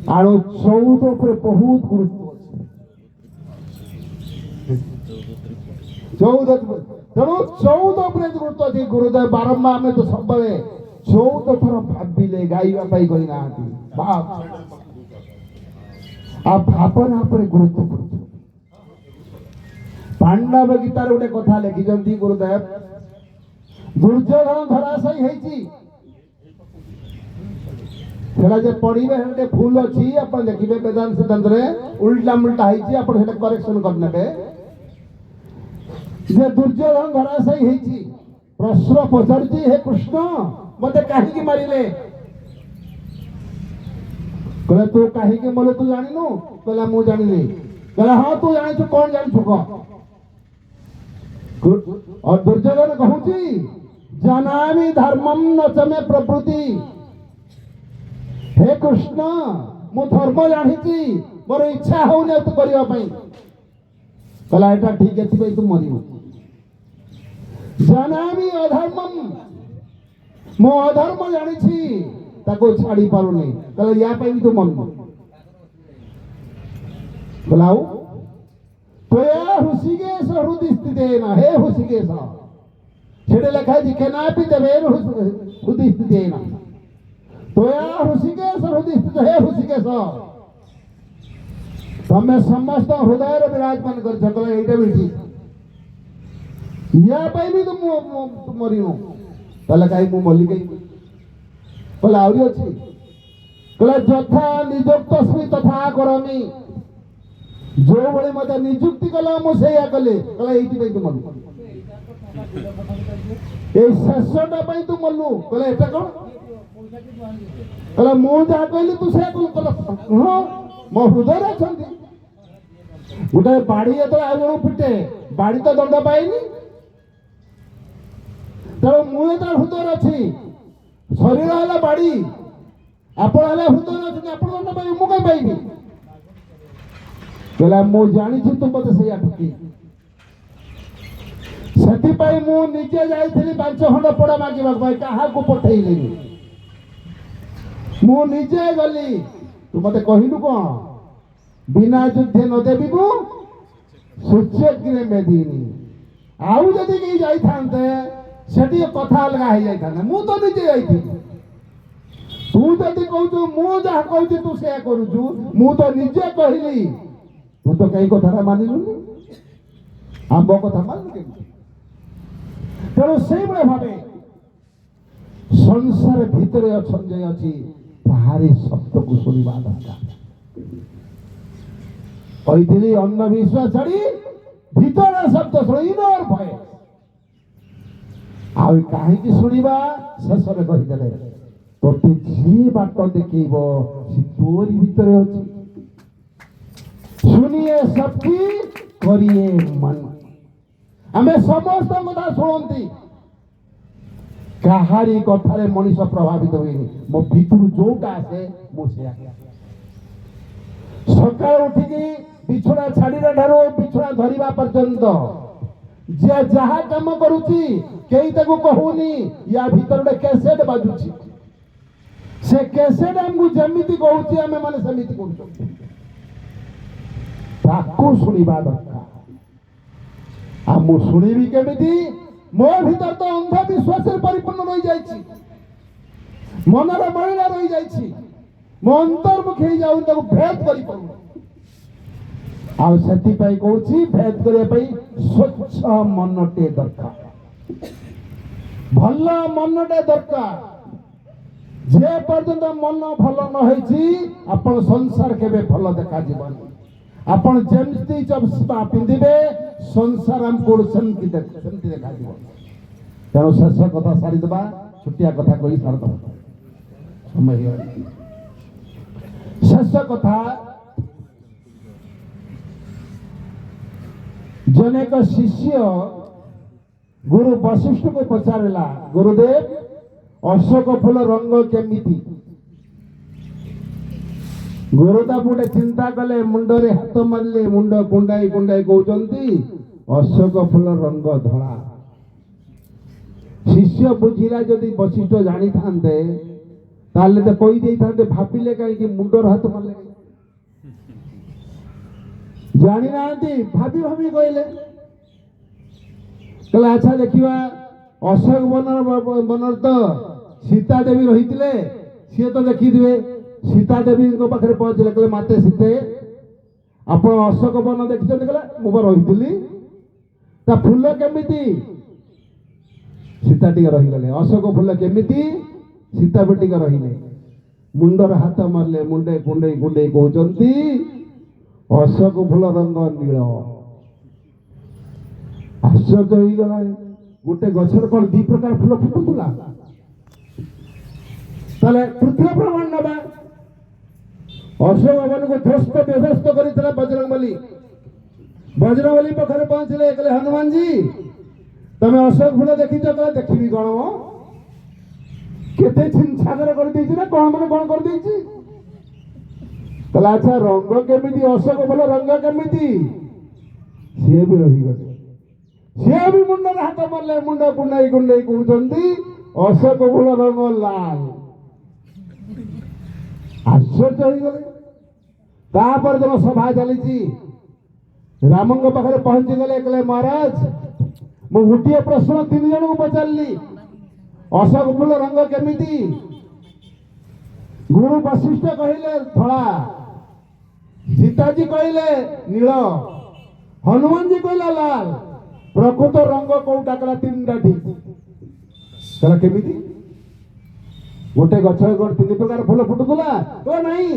[SPEAKER 1] ଆଉ 14 ଉପରେ ବହୁତ ଗୁରୁତ୍ୱ ଅଛି। 14 ତେଣୁ 14 ଉପରେ ଗୁରୁତ୍ୱ ଅଛି। ଗୁରୁଦେବ ବାରମ୍ବାର, ଆମେ ତ ସବୁବେଳେ 14 ଥର ଭାବିଲେ, ଗାଇବା ପାଇଁ କହିନାହାନ୍ତି। आ भावना पर गुरुत्व करूँ पांडव गीतार गोटे कथा लिखिं गुरुदेव दुर्योधन धराशायी होती जे पढ़े गोटे भूल अच्छी आप देखिए वेदांत सिद्धांत उल्टा मुल्टा होती करेक्शन करने जे दुर्योधन धराशायी होती प्रश्न पचारुची हे कृष्ण मत कहीं मारे कहले तू कहीं बोले तू जानिनु कहला मु जानी कहला हाँ तू जानी कौन जानी कह और दुर्योधन कहूची जानामि धर्मम न च मे प्रवृत्ति हे कृष्ण मु धर्म जानी मोर इच्छा होने तू करने कहला एटा ठीक है तू मरिबू जानामि अधर्मम मो अधर्म जानी ताको छाड़ी पारुनी कहला या पे भी तू मन बोलाऊ त्वया हृषिकेश हृदय स्थितेन हे हृषिकेश छेड़े लिखा है केना भी देवेन हृदय स्थितेन त्वया हृषिकेश हृदय स्थित हे हृषिकेश तमे समस्त हृदय विराजमान कर सकला एटा भी ठीक या पे भी तुम मरिनो तले काई मु मल्ली गई बोले आउरी अछि कहला जथा नियुक्तस्मि तथा करमि जो बड़े मत नियुक्ति कला मु सेया कले कहला एठी पे तुम मल्लू ए शेषटा पे तू मल्लू कहला एटा कोन कहला मु जा कहली तू से कहला हां मो हृदय अछंती गोटे बाड़ी एत आगण फिटे बाड़ी तो दंड पाइनी तेणु मुझे हृदय अच्छी शरीर है बाड़ी आपण हृदय अच्छे आप दंड पाइबे मु कहीं पाइबी कहला मु जानी तू मत से ठुकी से मु निजे जाइली 5 खंड पोड़ा मांगे क्या पठेली मु निजे गली तू मत कहलु कौन बिना युद्धे न देवी को सूच्यग्रे मेदिनी आउ जदि कहीं जाइथांते सेठी कथा अलग हो जाइथांते मु तो निजे जाइथि तू जदि कहू मु जहा कहू तू से करूछु मु तो निजे कहली तू तो कहीं कथा मानिलुनी आम कथा मानलु के तेणु से भावे संसार भितर अछन जे अछि ताहारी शब्द को सुनिबा दरकार कहती अंधविश्वास छाड़ी भीतर शब्द शुणी और भय आई कहीं शुणा शेष में कहीदे तोते जी बाट देखब सी तोरी भितर अच्छी शुनिए सबकी करिए मन आम समस्त कथा शुणती कहारी कथार मनीष प्रभावित हुए मो भितर जोटा आसे मुझे सकाल उठिकी बिछड़ा छाड़ा ठार बिछड़ा धरवा पर्यंत जे जहा काम करुची कई ताको कहूनी या भीतर गोटे कैसेट बाजुची से कैसेट हमको जमीती कहूची आमे माने समिति करूछु ताको सुनिबा दरकार आ मु सुनिबी केमिति मो भीतर तो अंधविश्वास परिपूर्ण रही जाइछि मनर महिला रही जाइछि मो अंतर्मुखी हो जाउ ताको भेद करि पड़ू आ सेति पई कहूची भेद करे पई स्वच्छ मनटे दरकार भल मनटे दरकार जे पर्यंत मन भल न होइछि आपण संसार केबे भल देखा जीवनी आपण जेमती चपस्पा पिंदिबे संसार हम कोडसन की सेमती देखा जीवन तेणु शेष कथा सारी देबा छुटिया कथा कही सार दबा समय शेष कथा जने का शिष्य गुरु वशिष्ठ को पचारला गुरुदेव अशोक फूल रंग केमिति गुरुदा गोटे चिंता कले मुंडरे हाथ मारले मुंड कुंडाई कुंडाई कहते अशोक फूल रंग धला शिष्य बुझिला जदि वशिष्ठ जानी थांते ताले तो कही दे थांते भाबिले कहीं मुंडर हाथ मारले जानी नांती भाभी भाभी कहले कहले अच्छा देखिवा अशोक बनर तो सीता देवी रही सी तो देखी सीता देवी पाखे पहुंचले कहले माते सीते
[SPEAKER 3] ଆପଣ ଅଶୋକ ବନ ଦେଖିଛନ୍ତି କହିଲେ ମୁଁ ବା ରହିଥିଲି ତା ଫୁଲ କେମିତି ସୀତା ଟିକେ ରହିଗଲେ ଅଶୋକ ଫୁଲ କେମିତି ସୀତା ବି ଟିକେ ରହିଲେ ମୁଣ୍ଡରେ ହାତ ମାରିଲେ ମୁଣ୍ଡେ କୁଣ୍ଡେଇ କୁଣ୍ଡେଇ କହୁଛନ୍ତି ଅଶୋକ ଫୁଲ ରଙ୍ଗ ନୀଳ ଆଶ୍ଚର୍ଯ୍ୟ ହେଇଗଲା ଗୋଟେ ଗଛରେ କଣ ଦି ପ୍ରକାର ଫୁଲ ଫୁଟୁଥିଲା ତାହେଲେ ତୃତୀୟ ପ୍ରମାଣ ନେବା ଅଶୋକ ବନକୁ ଧ୍ୱସ୍ତ ବିଧ୍ୱସ୍ତ କରିଥିଲା ବଜରଙ୍ଗବଲି ବଜରଙ୍ଗବଲି ପାଖରେ ପହଞ୍ଚିଲେ କହିଲେ ହନୁମାନଜୀ ତମେ ଅଶୋକ ଫୁଲ ଦେଖିଛ କହିଲେ ଦେଖିବି କଣ କେତେ ଛିନଛାକର କରିଦେଇଛି ନା କଣ ମାନେ କଣ କରିଦେଇଛି କହିଲେ ଆଚ୍ଛା ରଙ୍ଗ କେମିତି ଅଶୋକ ଫୁଲ ରଙ୍ଗ କେମିତି ସିଏ ବି ରହିଗଲେ ସିଏ ବି ମୁଣ୍ଡରେ ହାତ ମାରିଲେ ମୁଣ୍ଡ କୁଣ୍ଡେଇ କୁଣ୍ଡେଇ କହୁଛନ୍ତି ଅଶୋକ ଫୁଲ ରଙ୍ଗ ଲାଲ ଆଶ୍ଚର୍ଯ୍ୟ ହେଇଗଲେ ତାପରେ ତମ ସଭା ଚାଲିଛି ରାମଙ୍କ ପାଖରେ ପହଞ୍ଚିଗଲେ କହିଲେ ମହାରାଜ ମୁଁ ଗୋଟିଏ ପ୍ରଶ୍ନ 3 ଜଣଙ୍କୁ ପଚାରିଲି ଅଶୋକ ଫୁଲ ରଙ୍ଗ କେମିତି ଗୁରୁ ବଶିଷ୍ଠ କହିଲେ ଧଳା ସୀତାଜୀ କହିଲେ ନୀଳ ହନୁମାନଜୀ କହିଲା ଲାଲ ପ୍ରକୃତ ରଙ୍ଗ କୋଉଟା କହିଲା 3ଟା ଠିକ କହିଲା କେମିତି ଗୋଟେ ଗଛ 3 ପ୍ରକାର ଫୁଲ ଫୁଟୁଥିଲା ନାଇଁ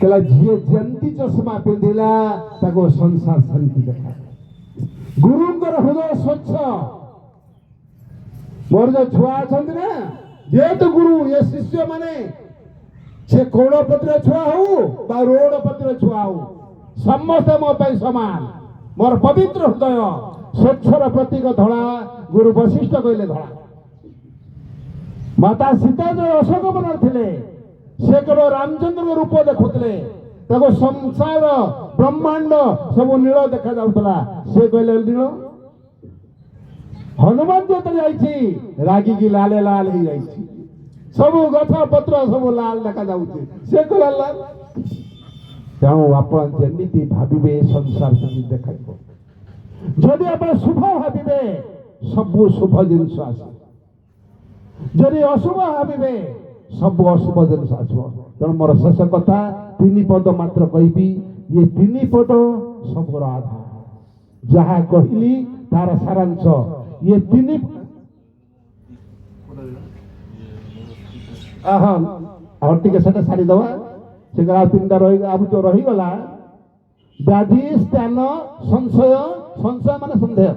[SPEAKER 3] କହିଲା ଯିଏ ଯେମିତି ଚଷମା ପିନ୍ଧିଲା ତାକୁ ସଂସାର ସେମିତି ଦେଖା ଗୁରୁଙ୍କର ହୃଦୟ ସ୍ୱଚ୍ଛ ମୋର ଯୋଉ ଛୁଆ ଅଛନ୍ତି ନା ଯେହେତୁ ଗୁରୁ ଏ ଶିଷ୍ୟ ମାନେ ସେ କୌଣପତ୍ର ଛୁଆ ହଉ ବା ରୋଡପତ୍ର ଛୁଆ ହଉ ସମସ୍ତେ ମୋ ପାଇଁ ସମାନ ମୋର ପବିତ୍ର ହୃଦୟ ସ୍ୱଚ୍ଛର ପ୍ରତୀକ ଧଳା ଗୁରୁ ବଶିଷ୍ଠ କହିଲେ ଧଳା ମାତା ସୀତା ଯୋଉ ଅଶୋକ ବନରେ ଥିଲେ ସେ କେବଳ ରାମଚନ୍ଦ୍ରଙ୍କ ରୂପ ଦେଖୁଥିଲେ ତାକୁ ସଂସାର ବ୍ରହ୍ମାଣ୍ଡ ସବୁ ନୀଳ ଦେଖାଯାଉଥିଲା ସେ କହିଲେ ନୀଳ ହନୁମାନ ଯେତେବେଳେ ଯାଇଛି ରାଗିକି ଲାଲେ ଲାଲ ହେଇଯାଇଛି ସବୁ ଗଛ ପତ୍ର ସବୁ ଲାଲ ଦେଖାଯାଉଛି ସେ କହିଲା ଲାଲ ତେଣୁ ଆପଣ ଯେମିତି ଭାବିବେ ସଂସାର ସେମିତି ଦେଖାଯିବ ଯଦି ଆପଣ ଶୁଭ ଭାବିବେ ସବୁ ଶୁଭ ଜିନିଷ ଆସିବ ଯଦି ଅଶୁଭ ଭାବିବେ ସବୁ ଅଶୁଭ ଜିନିଷ ଆସିବ ତେଣୁ ମୋର ଶେଷ କଥା 3 ପଦ ମାତ୍ର କହିବି ଇଏ 3 ପଦ ସବୁର ଆଧାର ଯାହା କହିଲି ତାର ସାରାଂଶ ଇଏ 3 ଆଉ ଟିକେ ସେଟା ଛାଡ଼ିଦେବା ସେ ଆଉ 3ଟା ରହିଗଲା ବ୍ୟାଧି ସ୍ଥାନ ସଂଶୟ ସଂଶୟ ମାନେ ସନ୍ଦେହ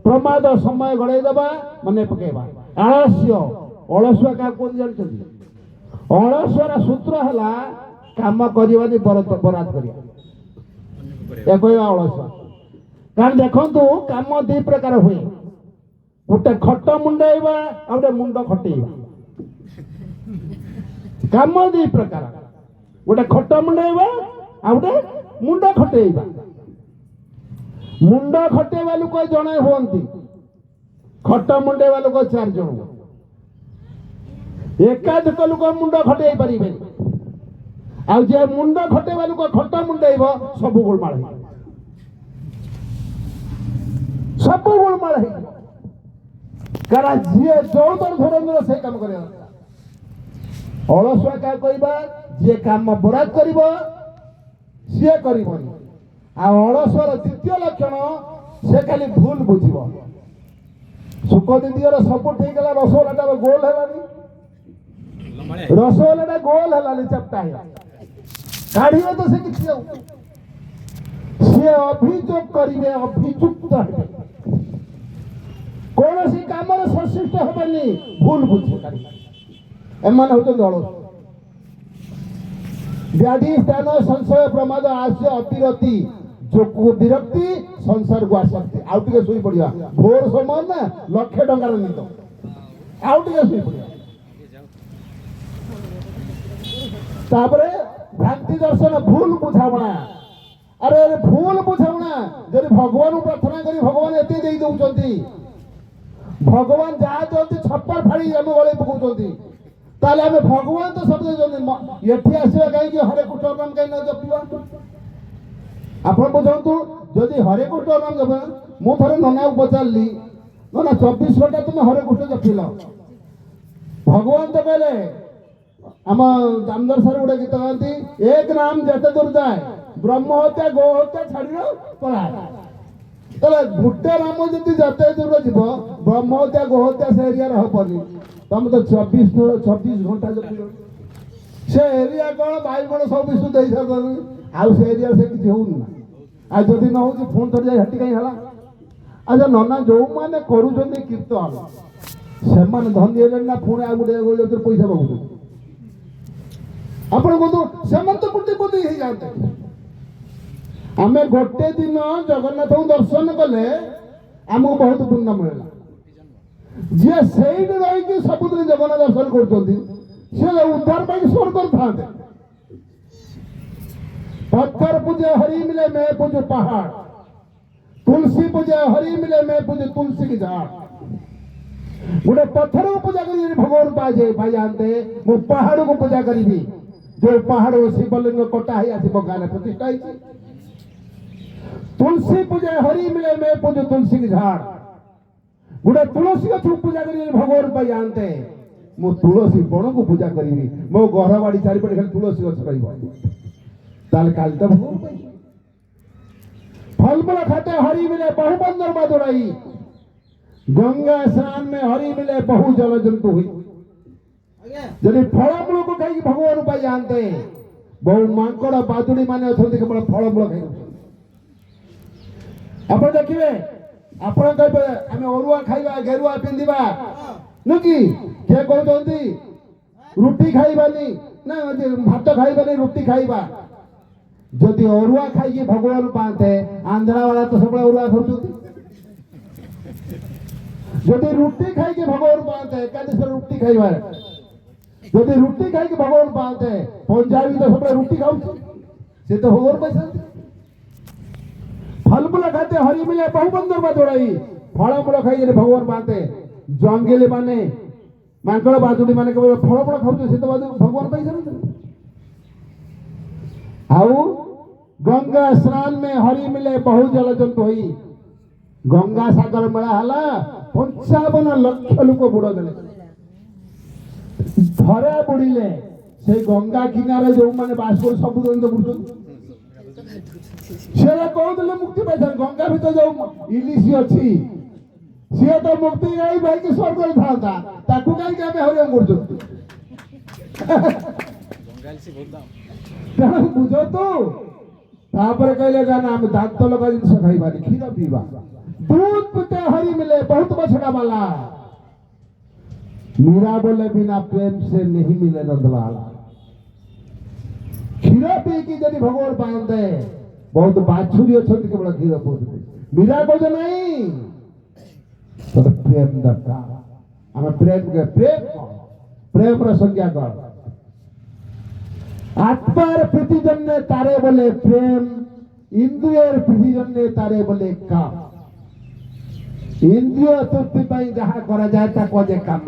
[SPEAKER 3] ପ୍ରମାଦ ସମୟ ଗଡ଼େଇ ଦେବା ମନେ ପକେଇବା ଆଳସ୍ୟ ଅଳସୁଆ କାହାକୁ କୁହନ୍ତି ଜାଣିଛନ୍ତି ଅଳସୁଆର ସୂତ୍ର ହେଲା କାମ କରିବାନି ବରାଦ କରିବା ଏ କହିବା ଅଳସୁଆ କାରଣ ଦେଖନ୍ତୁ କାମ 2 ପ୍ରକାର ହୁଏ ଗୋଟେ ଖଟ ମୁଣ୍ଡେଇବା ଆଉ ଗୋଟେ ମୁଣ୍ଡ ଖଟେଇବା କାମ 2 ପ୍ରକାର ଗୋଟେ ଖଟ ମୁଣ୍ଡେଇବା ଆଉ ଗୋଟେ ମୁଣ୍ଡ ଖଟେଇବା ମୁଣ୍ଡ ଖଟେଇବା ଲୋକ ଜଣେ ହୁଅନ୍ତି ଖଟ ମୁଣ୍ଡେଇବା ଲୋକ 4 ଜଣ ଏକାଧିକ ଲୋକ ମୁଣ୍ଡ ଖଟେଇ ପାରିବେ ଆଉ ଯେ ମୁଣ୍ଡ ଖଟେଇବା ଲୋକ ଖଟ ମୁଣ୍ଡେଇବ ସବୁ ଗୋଳମାଳ ହେଇଯିବ ସବୁ ଗୋଳମାଳ ହେଇଯିବ କାରଣ ଯିଏ ଯୋଉ ଧରଣର ସେଇ କାମ କରିବା ଅଳସୁଆ କାହା କହିବା ଯିଏ କାମ ବରାଦ କରିବ ସିଏ କରିବନି ଆଉ ଅଳସୁଆର ଦ୍ୱିତୀୟ ଲକ୍ଷଣ ସେ ଖାଲି ଭୁଲ ବୁଝିବ ସୁଖ ଦିଦିର ସବୁ ଠିକ ହେଲା ରସଗୋଲାଟା ଗୋଲ ହେଲାନି ରସଗୋଲାଟା ଗୋଲ ହେଲାନି ଚାପଟା ହେଲା କାଢିବ ତ ସେ କିଛି ଆଉ ସିଏ ଅଭିଯୋଗ କରିବେ ଅଭିଯୁକ୍ତ ହେବେ କୌଣସି କାମରେ ସଂଶ୍ଳିଷ୍ଟ ହେବେନି ଭୁଲ ବୁଝି ଏମାନେ ହଉଛନ୍ତି ଅଳସ ବ୍ୟାଧି ସ୍ଥାନ ସଂଶୟ ପ୍ରମାଦ ଆସ୍ୟ ଅତିରତି ଯୋଗକୁ ବିରକ୍ତି ସଂସାରକୁ ଆସକ୍ତି ଆଉ ଟିକେ ଶୋଇ ପଡିବା ଭୋର ସମୟ ନା 1,00,000 ଟଙ୍କାର ନିଦ ଆଉ ଟିକେ ଶୋଇ ପଡିବା ତାପରେ ଭ୍ରାନ୍ତି ଦର୍ଶନ ଭୁଲ ବୁଝାମଣା ଆରେ ଭୁଲ ବୁଝାମଣା ଯଦି ଭଗବାନଙ୍କୁ ପ୍ରାର୍ଥନା କରି ଭଗବାନ ଏତେ ଦେଇ ଦଉଛନ୍ତି ଭଗବାନ ଯାହା ଦିଅନ୍ତି ଛପର ଫାଡ଼ି ଆମେ ଗଳେଇ ପକାଉଛନ୍ତି ତାହେଲେ ଆମେ ଭଗବାନ ତ ସବୁ ଦେଇଛନ୍ତି ଏଠି ଆସିବା କାହିଁକି ହରେ କୃଷ୍ଣ ନାମ କାହିଁକି ନ ଜପିବା ଆପଣ ବୁଝନ୍ତୁ ଯଦି ହରେ କୃଷ୍ଣ ନାମ ଜପ ମୁଁ ଥରେ ନନାକୁ ପଚାରିଲି ନନା 24 ଘଣ୍ଟା ତୁମେ ହରେ କୃଷ୍ଣ ଜପିଲ ଭଗବାନ ତ କହିଲେ ଆମ ଦାମୋଦର ସାର୍ ଗୋଟେ ଗୀତ ଗାଆନ୍ତି ଏକ ନାମ ଯେତେ ଦୂର ଯାଏ ବ୍ରହ୍ମ ହତ୍ୟା ଗୋ ହତ୍ୟା ଛାଡ଼ିର ପଳାଏ ତାହେଲେ ଗୋଟେ ରାମ ଯଦି ଯେତେ ଦୂର ଯିବ ବ୍ରହ୍ମ ହତ୍ୟା ଗୋ ହତ୍ୟା ସେ ଏରିଆରେ ହବନି ତମେ ତ 24 ଘଣ୍ଟା ଯଦି ସେ ଏରିଆ କ'ଣ ବାୟୁମଣ୍ଡଳ ସବୁ ବିଷୁ ଦେଇ ସାରିଛନ୍ତି ଆଉ ସେ ଏରିଆରେ ସେ କିଛି ହଉନି ନା ଆଉ ଯଦି ନ ହଉଛି ଫୋନ୍ ଧରି ଯାଇ ହେଠି କାହିଁ ହେଲା ଆଚ୍ଛା ନନା ଯୋଉମାନେ କରୁଛନ୍ତି କୀର୍ତ୍ତନ ସେମାନେ ଧନୀ ହେଲେଣି ନା ପୁଣି ଆଉ ଗୋଟେ ପଇସା ପାଉଛନ୍ତି ଆପଣ କୁହନ୍ତୁ ସେମାନେ ତ କୋଟିପତି ହେଇଯାଆନ୍ତେ ଆମେ ଗୋଟେ ଦିନ ଜଗନ୍ନାଥଙ୍କୁ ଦର୍ଶନ କଲେ ଆମକୁ ବହୁତ ପୁଣ୍ୟ ମିଳିଲା ଯିଏ ସେଇଠି ରହିକି ସବୁଦିନ ଜଗନ୍ନାଥ ଦର୍ଶନ କରୁଛନ୍ତି ସେ ଉଦ୍ଧାର ପାଇଁ ସ୍ୱର୍ଗ ଥାନ୍ତେ पत्थर पूजे हरी मिले मैं पूजू पहाड़ तुलसी पूजे हरी मिले मैं पूजू तुलसी की झाड़ गोटे पत्थर को पूजा करी भगवान पाए भाई जानते मु पहाड़ को पूजा करी जो पहाड़ शिवलिंग कटा ही आसी गाने प्रतिष्ठा ही तुलसी पूजे हरी मिले मैं पूजू तुलसी की झाड़ गोटे तुलसी गछ पूजा करी भगवान पाए जानते मु तुलसी बण को पूजा करी मो घर बाड़ी चारिपटे खाली तुलसी गछ रही ताल काल तो फल फल खाते हरी मिले बहु बंदर बादुराई गंगा स्नान में हरी मिले बहु जल जंतु हुई यदि फलमूल को खाई भगवान पाई जानते बहु मांकड़ बादुड़ी माने अछंती केवल फलमूल खाई आपण देखिबे आपण कहबे आमे ओरुआ खाइबा गेरुआ पिंदिबा नुकी के कहउतंती रुटी खाइबानी ना भात खाइबानी रुटी खाइबा जदि अरुआ खाई भगवान पाते आंध्रा वाला तो सब अरुआ खाऊँ जदि रुटी खाई भगवान पाते एकादश रुटी खाइबा जदि रुटी खाई भगवान पाते पंजाबी तो सब रुटी खाऊ से तो भगवान पैसा फल मूल खाते हरी मिले बहु बंदर बादुड़ाई फल मूल खाई भगवान पाते जंगली माने मांकड़ बादुड़ी माने केवल फल मूल खाऊ से तो भगवान पैसा आउ गंगा स्नान में हरी मिले बहु जल जंतु हुई गंगा सागर मेला हला 55 लक्ष लोक बुड़ देले थरे बुड़िले से गंगा किनारे जो माने बास कर सब दिन बुड़छन से कहले मुक्ति पाइछन गंगा भीतर जो इलिसी अछि से तो मुक्ति गई भाई के स्वर्ग रे थाता ताकू काई के हरिओम करछन गंगा इलिसी बहुत दाम बुझो तो तापर कहले जाना हम दांत लगा जिनस खाइबा क्षीर पीबा दूध पीते हरी मिले बहुत बछड़ा वाला मीरा बोले बिना प्रेम से नहीं मिले नंदलाल क्षीर पी की यदि भगवान पाते बहुत बाछुरी अछंती केवल क्षीर पीते मीरा कहते नहीं तो प्रेम दरकार हम प्रेम के प्रेम र संज्ञा कर आत्मार प्रीतिजन्य तारे बोले प्रेम इंद्रियर प्रीतिजन्य तारे बोले काम इंद्रिय तृप्ति पाई जहाँ करा जाए ता कजे काम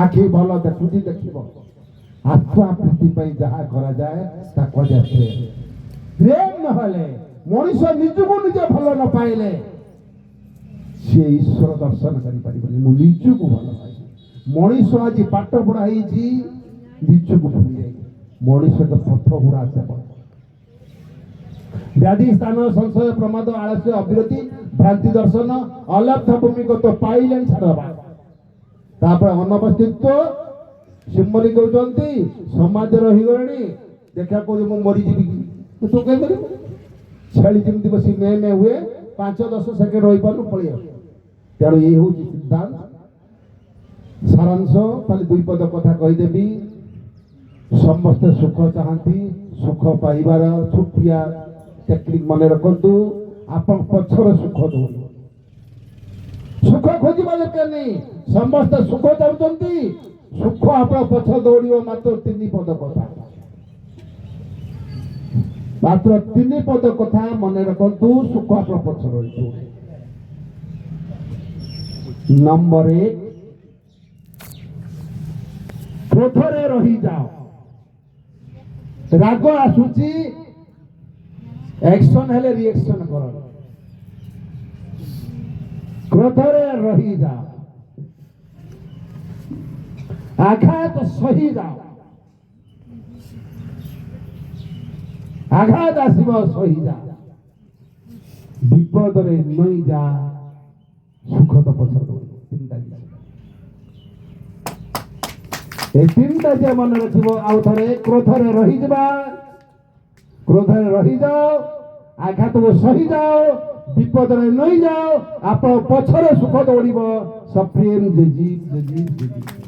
[SPEAKER 3] आखि भल देखुची देखिबो आत्मा प्रीति पाई जहाँ करा जाए ता कजे प्रेम प्रेम न हले मनुष्य निजको निजे भल न पाइले से ईश्वर दर्शन करि परिबनि मु निजको भल पाइ मनुष्य आज पाठ पढ़ाई जी निजको भूली जाई मनुष्य का पथ गुड़ा से व्याधि स्थान संशय प्रमाद आलस्य अविरति भ्रांति दर्शन अलब्ध भूमि को तो पाइले छाड़वा तापर अनुपस्थित्व सिंबली कहते समाज रही गणी देखा कह मरी जी तो कहीं मर छेली जमी बस मे मे हुए 5-10 सेकेंड रही पार पलि तेणु ये हूँ सिद्धांत सारांश खाली 2 पद कथा कहीदेवी समस्ते सुख चाहती सुख पाइबार छुटिया टेक्निक मन रखु आप पछर सुख दौड़ सुख खोजा दरकार नहीं समस्ते सुख चाहते सुख आप पछ दौड़ मात्र 3 पद कथा मात्र 3 पद कथा मन रखु सुख आप पछर नंबर 1 क्रोधरे रही जाओ राग आसुची एक्शन हेले रिएक्शन कर क्रोधरे रही जाओ आघात सही जाओ ଆଘାତ ଆସିବ ସହିଯା, ବିପଦରେ ନଇଁ ଯା, ସୁଖ ତ ପଛରେ ରହିବ। ତିନିଟା ଜିନିଷ, ଏ ତିନିଟା ଯେ ମନେ ରଖିବ। ଆଉ ଥରେ, କ୍ରୋଧରେ ରହିଯିବା, କ୍ରୋଧରେ ରହିଯାଅ, ଆଘାତକୁ ସହିଯାଅ, ବିପଦରେ ନଇଁ ଯାଅ, ଆପଣ ପଛରେ ସୁଖ ଦୌଡ଼ିବ। ସପ୍ରିମ ଜେଜି ଜେଜି ଜେଜି